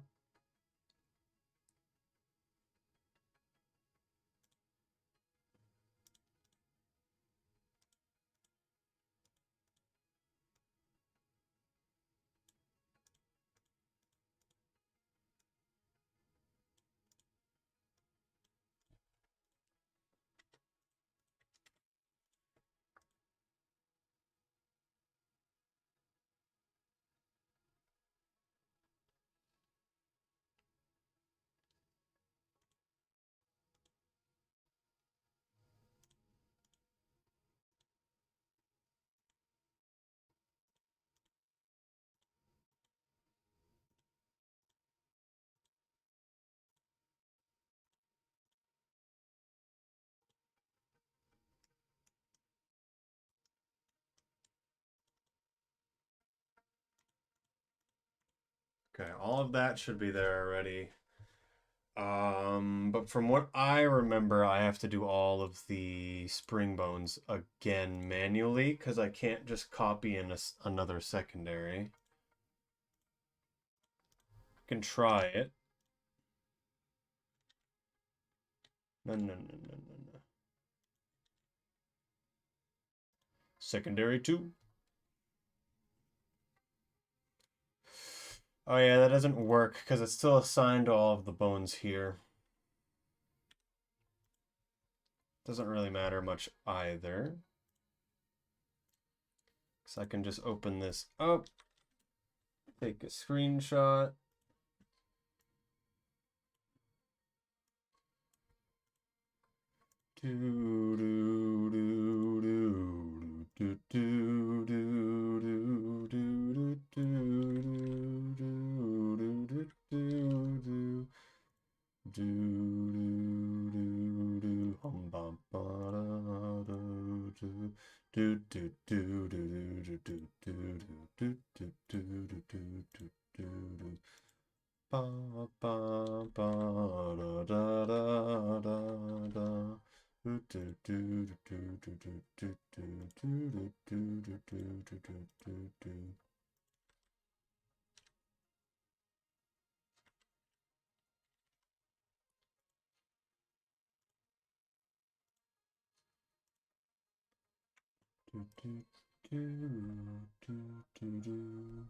Okay, all of that should be there already. But from what I remember, I have to do all of the spring bones again manually because I can't just copy in another secondary. I can try it. No, no, no, no, no, no. Secondary 2. Oh yeah, that doesn't work because it's still assigned to all of the bones here. Doesn't really matter much either. Because I can just open this up, take a screenshot. Do, do, do, do, do, do, do, do, do, do, do, do, do, do, do, hum bum ba da do do do do do do do do do do do do do do do ba ba ba da da da da da do do do do do do do do do do do do do do do. Do, do, do, do, do, do.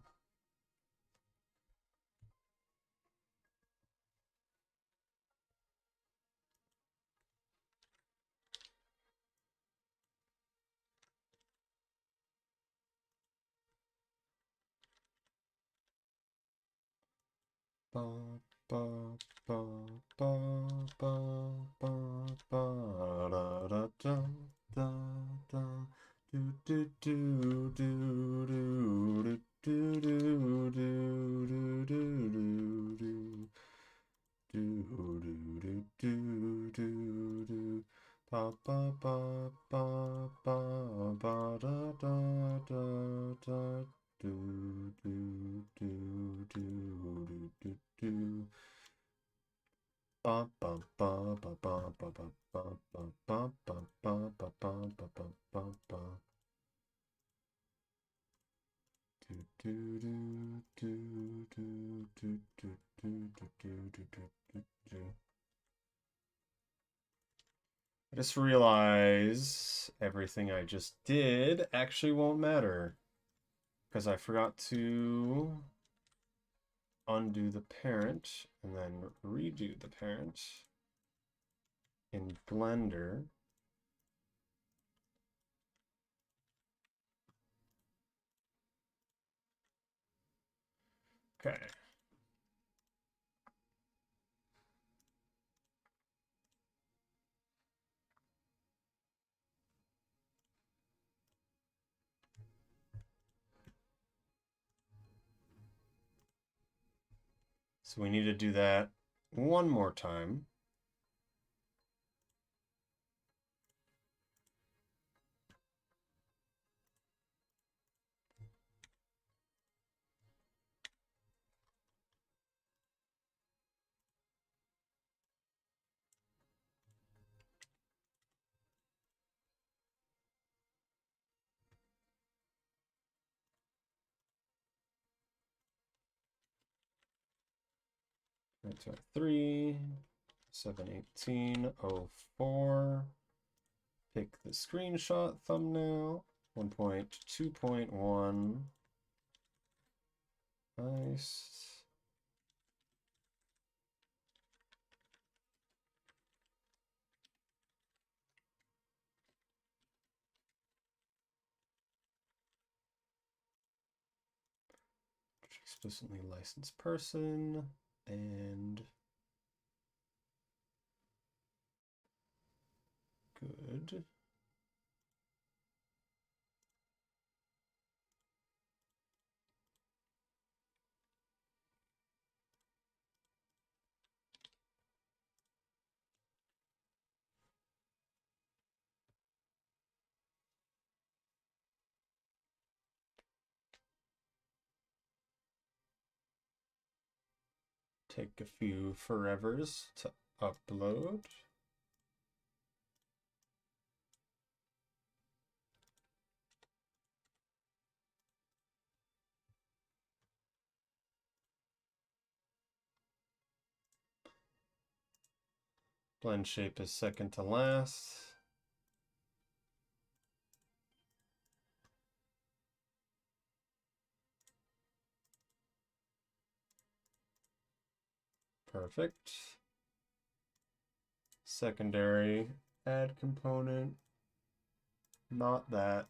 Ba, ba ba ba ba ba ba da da da da da do do do do do do do do do do do do do do do ba ba ba ba ba ba da da da da do do do do do do ba ba ba ba ba ba ba ba ba ba ba ba ba ba ba ba ba do do do do do do do do do do do do. I just realized everything I just did actually won't matter because I forgot to undo the parent and then redo the parent in Blender. Okay. So we need to do that one more time. That's our 3, 71804. Pick the screenshot thumbnail. 1.2.1. Nice. Explicitly licensed person and good. Take a few forevers to upload. Blend shape is second to last. Perfect. Secondary, add component, not that.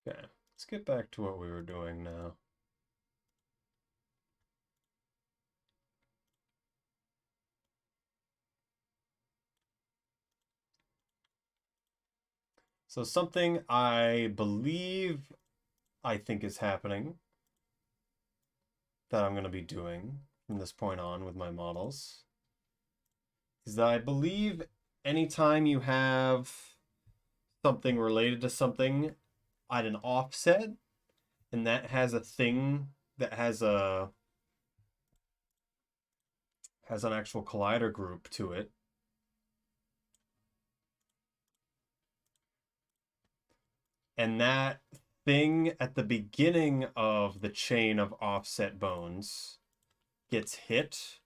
Okay, let's get back to what we were doing now. So something I believe I think is happening that I'm going to be doing from this point on with my models is that I believe anytime you have something related to something at an offset and that has a thing that has a Has an actual collider group to it. And that thing at the beginning of the chain of offset bones gets hit.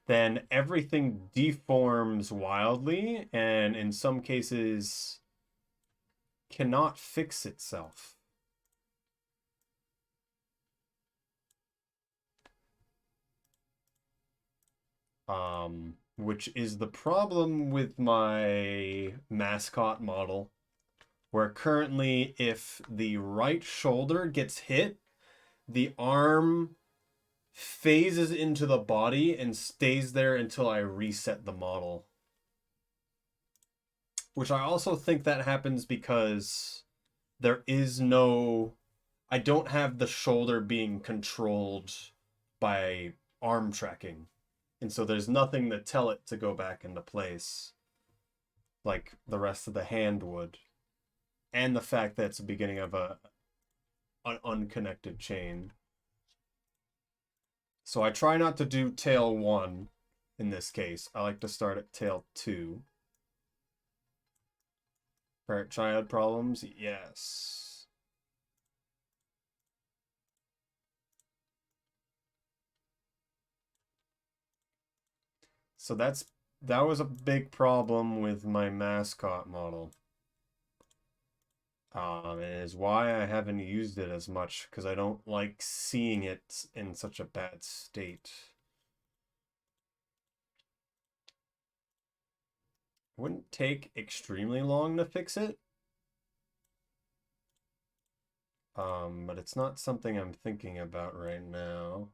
Then everything deforms wildly and in some cases cannot fix itself. Which is the problem with my mascot model, where currently if the right shoulder gets hit, the arm phases into the body and stays there until I reset the model. Which I also think that happens because there is no... I don't have the shoulder being controlled by arm tracking. And so there's nothing to tell it to go back into place like the rest of the hand would. And the fact that it's the beginning of an unconnected chain. So I try not to do tail 1 in this case. I like to start at tail 2. Parent child problems? Yes. So that was a big problem with my mascot model. And is why I haven't used it as much, because I don't like seeing it in such a bad state. It wouldn't take extremely long to fix it. But it's not something I'm thinking about right now.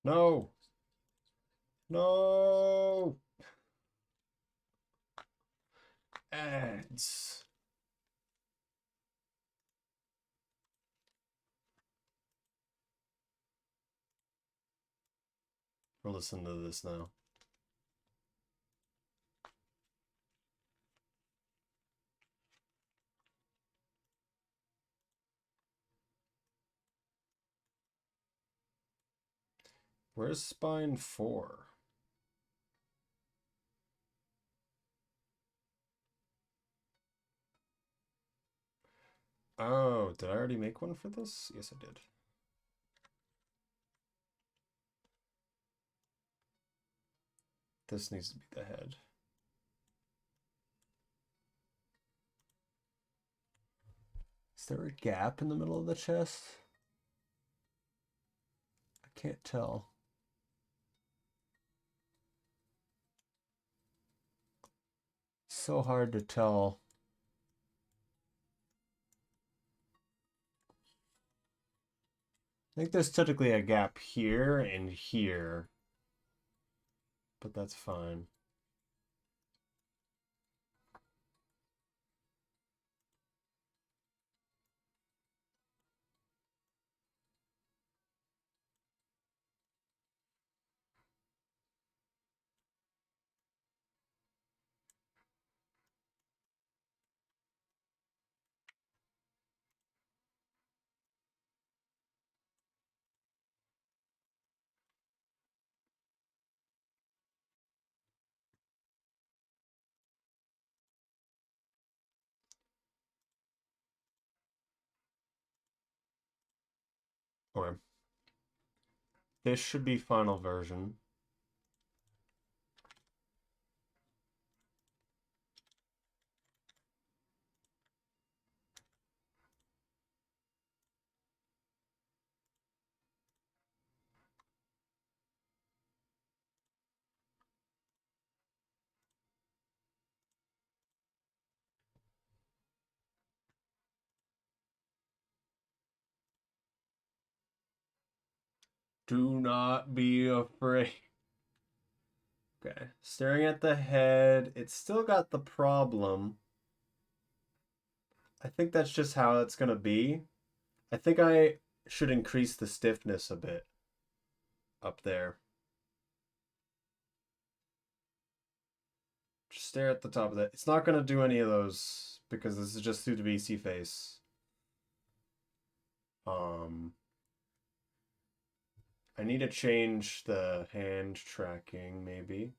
No! No! Ads. We'll listen to this now. Where's spine 4? Oh, did I already make one for this? Yes, I did. This needs to be the head. Is there a gap in the middle of the chest? I can't tell. So hard to tell. I think there's typically a gap here and here, but that's fine. Okay. This should be final version. Do not be afraid. Okay, staring at the head. It's still got the problem I think that's just how it's gonna be. I think I should increase the stiffness a bit up there. Just stare at the top of that. It's not gonna do any of those because this is just through the VC face. Um, I need to change the hand tracking, maybe.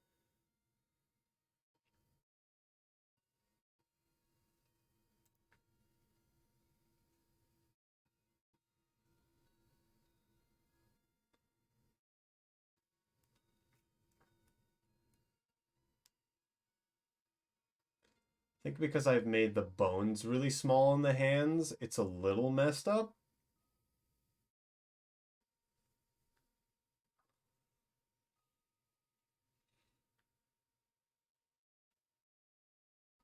I think because I've made the bones really small in the hands, it's a little messed up.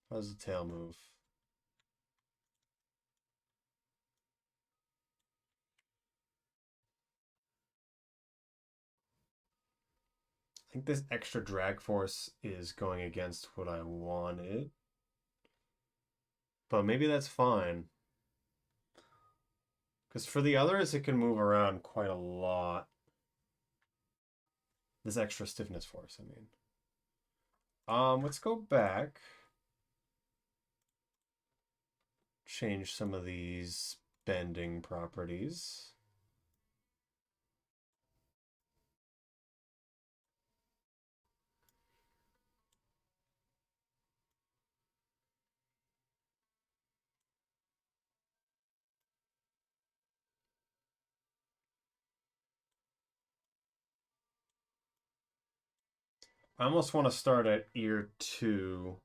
How does the tail move? I think this extra drag force is going against what I wanted. But maybe that's fine. Because for the others, it can move around quite a lot. This extra stiffness force, I mean. Let's go back. Change some of these bending properties. I almost want to start at ear 2.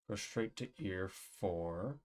Go straight to ear 4.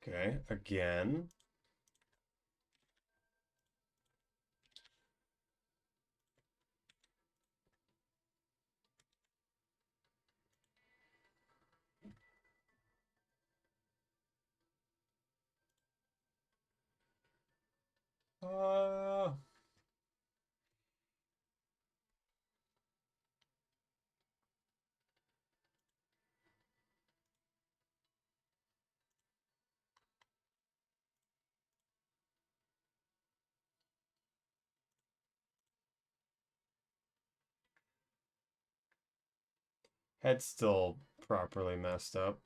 Okay, again. Uh, Head's still properly messed up.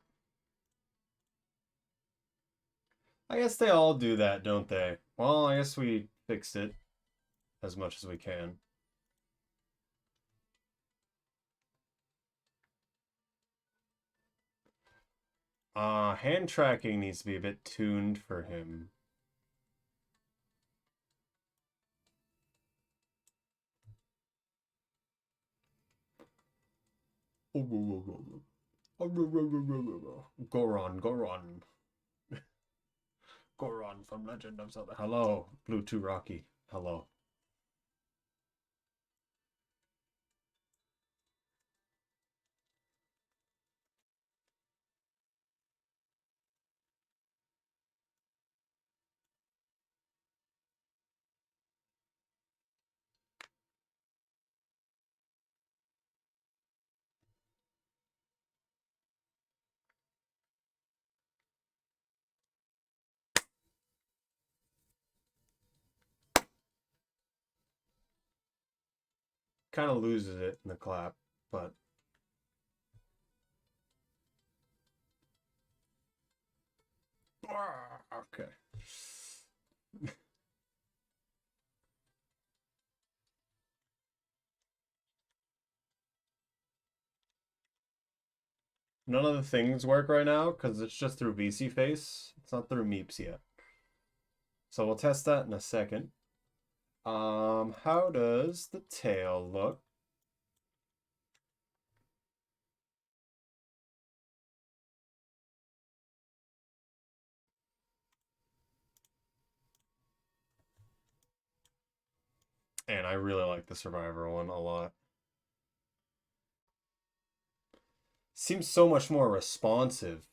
I guess they all do that, don't they? Well, I guess we fixed it as much as we can. Hand tracking needs to be a bit tuned for him. Goron, Goron. Goron from Legend of Zelda. Hello, Blue 2 Rocky. Hello. Kind of loses it in the clap, but okay. None of the things work right now because it's just through VC Face. It's not through Meeps yet. So we'll test that in a second. How does the tail look? And I really like the Survivor one a lot. Seems so much more responsive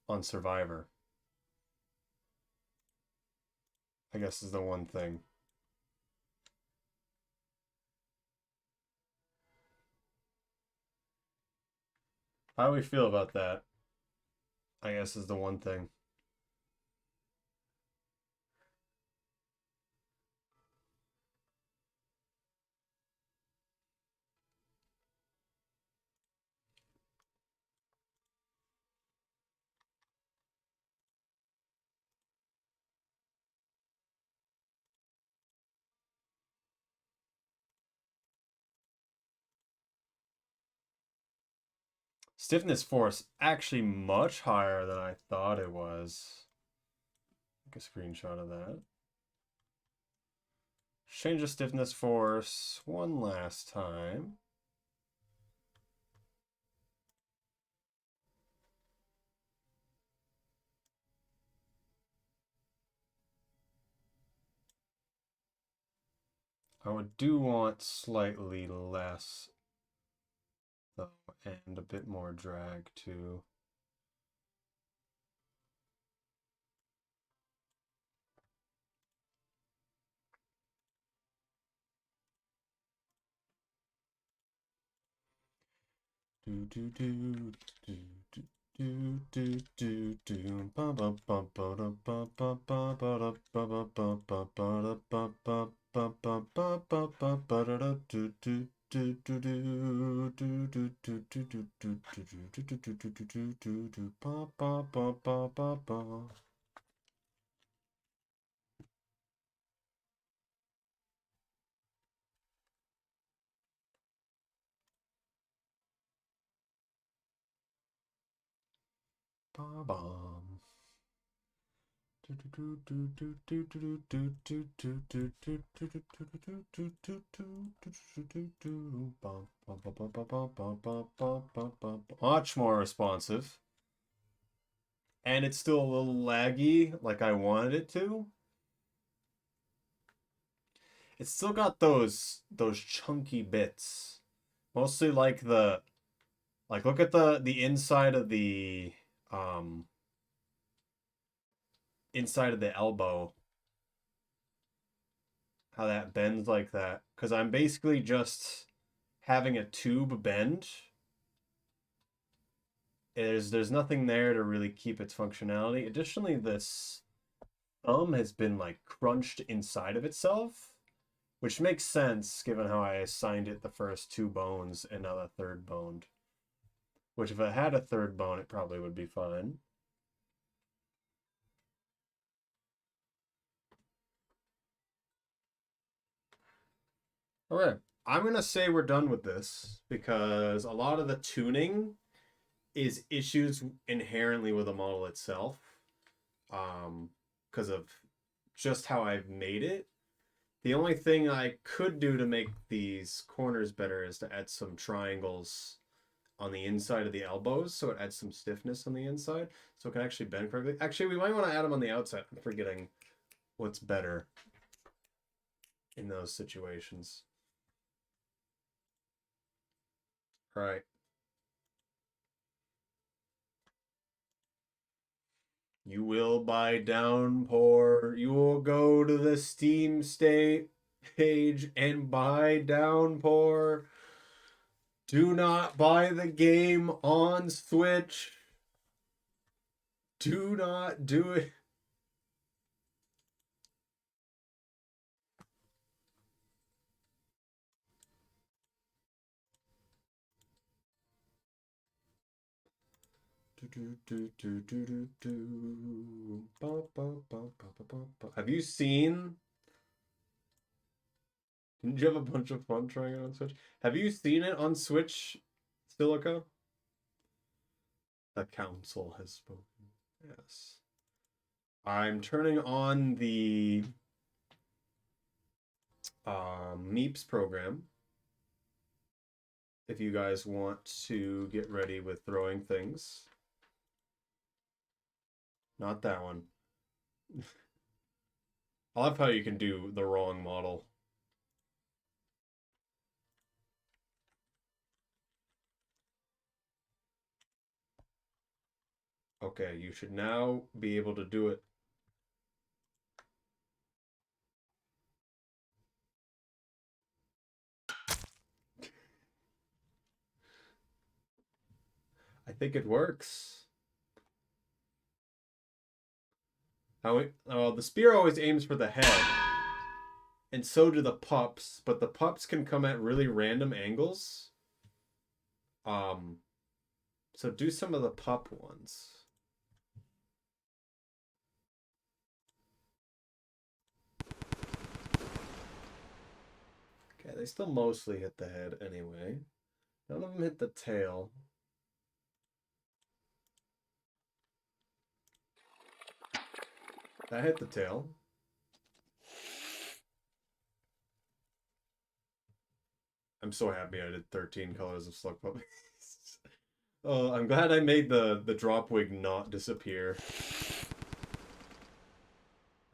on Survivor. I guess is the one thing. How do we feel about that? I guess is the one thing. Stiffness force actually much higher than I thought it was. Take a screenshot of that. Change the stiffness force one last time. I do want slightly less though, and a bit more drag too. Do do do do do. Do do do do ba ba ba ba da ba ba ba ba da ba ba ba ba ba da ba ba ba ba ba ba ba ba da da do do do do do do do do do do do do do do do do do do do ba ba ba ba ba ba. Ba bum. Much more responsive. And it's still a little laggy like I wanted it to. It's still got those chunky bits. Mostly like the look at the um inside of the elbow. How that bends like that. Because I'm basically just having a tube bend. There's nothing there to really keep its functionality. Additionally, this thumb has been like crunched inside of itself, which makes sense given how I assigned it the first two bones and now the third bone. Which if it had a third bone, it probably would be fine. Okay, I'm gonna say we're done with this because a lot of the tuning is issues inherently with the model itself, because of just how I've made it. The only thing I could do to make these corners better is to add some triangles on the inside of the elbows, so it adds some stiffness on the inside, so it can actually bend correctly. Actually, we might want to add them on the outside. I'm forgetting what's better in those situations. All right. You will buy downpour. You will go to the Steam state page and buy downpour. Do not buy the game on Switch. Do not do it. Have you seen? Didn't you have a bunch of fun trying it on Switch? Have you seen it on Switch, Silica? The council has spoken. Yes. I'm turning on the Meeps program if you guys want to get ready with throwing things. Not that one. I love how you can do the wrong model. Okay, you should now be able to do it. I think it works. The spear always aims for the head, and so do the pups, but the pups can come at really random angles. So do some of the pup ones. Okay, they still mostly hit the head anyway. None of them hit the tail. That hit the tail. I'm so happy I did 13 colors of slug puppies. Oh, I'm glad I made the drop wig not disappear.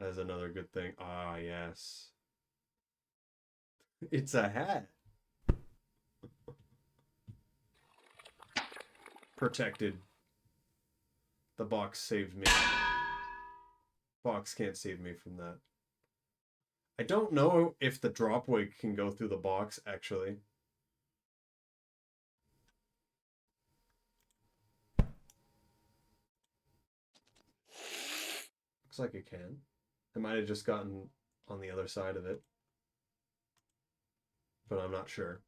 That is another good thing. Ah, yes. It's a hat. Protected. The box saved me. Box can't save me from that. I don't know if the drop wig can go through the box, actually. Looks like it can. I might have just gotten on the other side of it, but I'm not sure.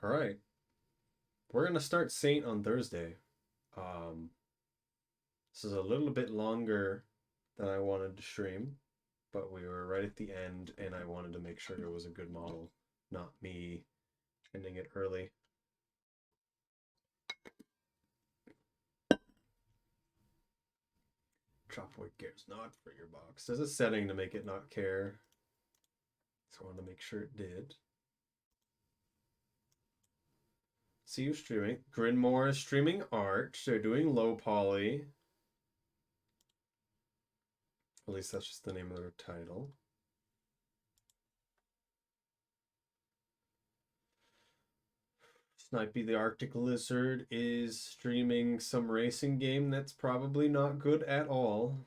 All right. We're going to start Saint on Thursday. This is a little bit longer than I wanted to stream, but we were right at the end, and I wanted to make sure it was a good model, not me ending it early. Dropwood cares not for your box. There's a setting to make it not care, so I wanted to make sure it did. See you streaming. Grinmore is streaming art. They're doing low poly. At least that's just the name of their title. Snipey the Arctic Lizard is streaming some racing game that's probably not good at all.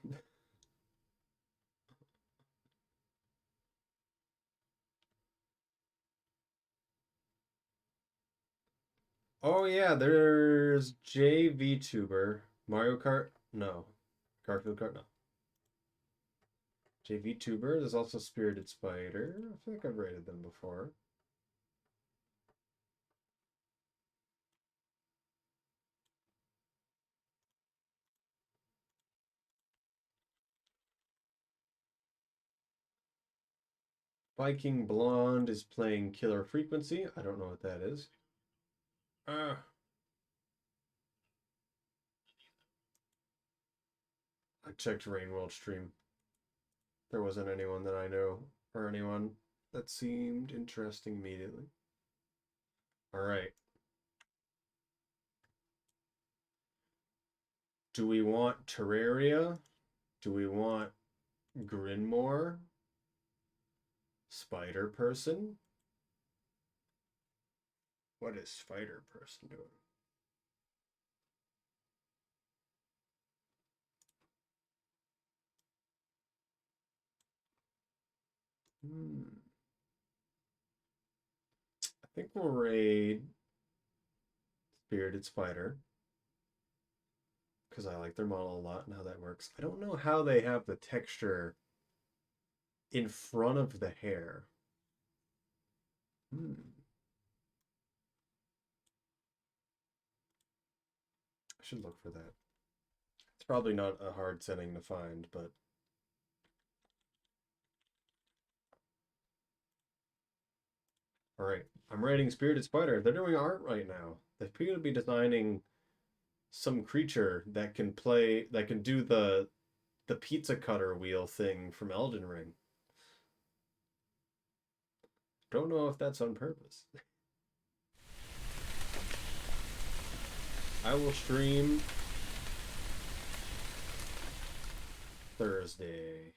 Oh yeah, there's JVTuber. Mario Kart? No. Garfield Kart? No. JV Tuber. There's also Spirited Spider. I feel like I've rated them before. Viking Blonde is playing Killer Frequency. I don't know what that is. Ah. I checked Rain World stream. There wasn't anyone that I know or anyone that seemed interesting immediately. All right. Do we want Terraria? Do we want Grinmore? Spider Person? What is Spider Person doing? I think we'll raid Spirited Spider because I like their model a lot and how that works. I don't know how they have the texture in front of the hair. I should look for that. It's probably not a hard setting to find, but all right. I'm writing Spirited Spider. They're doing art right now. They appear to be designing some creature that can do the pizza cutter wheel thing from Elden Ring. Don't know if that's on purpose. I will stream Thursday.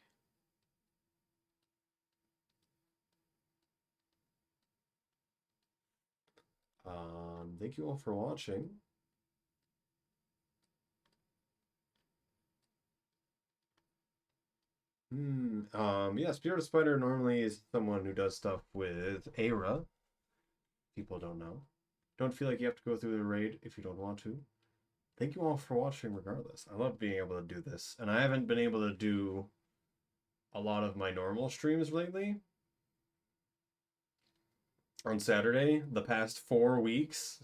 Thank you all for watching. Yeah, Spirit Spider normally is someone who does stuff with Aira. People don't know. Don't feel like you have to go through the raid if you don't want to. Thank you all for watching regardless. I love being able to do this. And I haven't been able to do a lot of my normal streams lately. On Saturday, the past 4 weeks.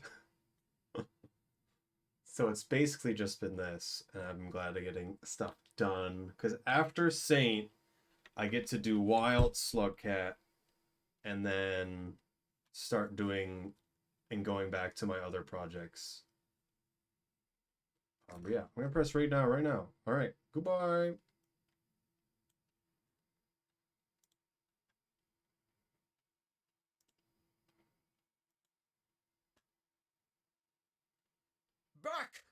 So it's basically just been this, and I'm glad to getting stuff done. Because after Saint, I get to do Wild Slugcat, and then start doing and going back to my other projects. But yeah, I'm gonna press right now. All right, goodbye. Back.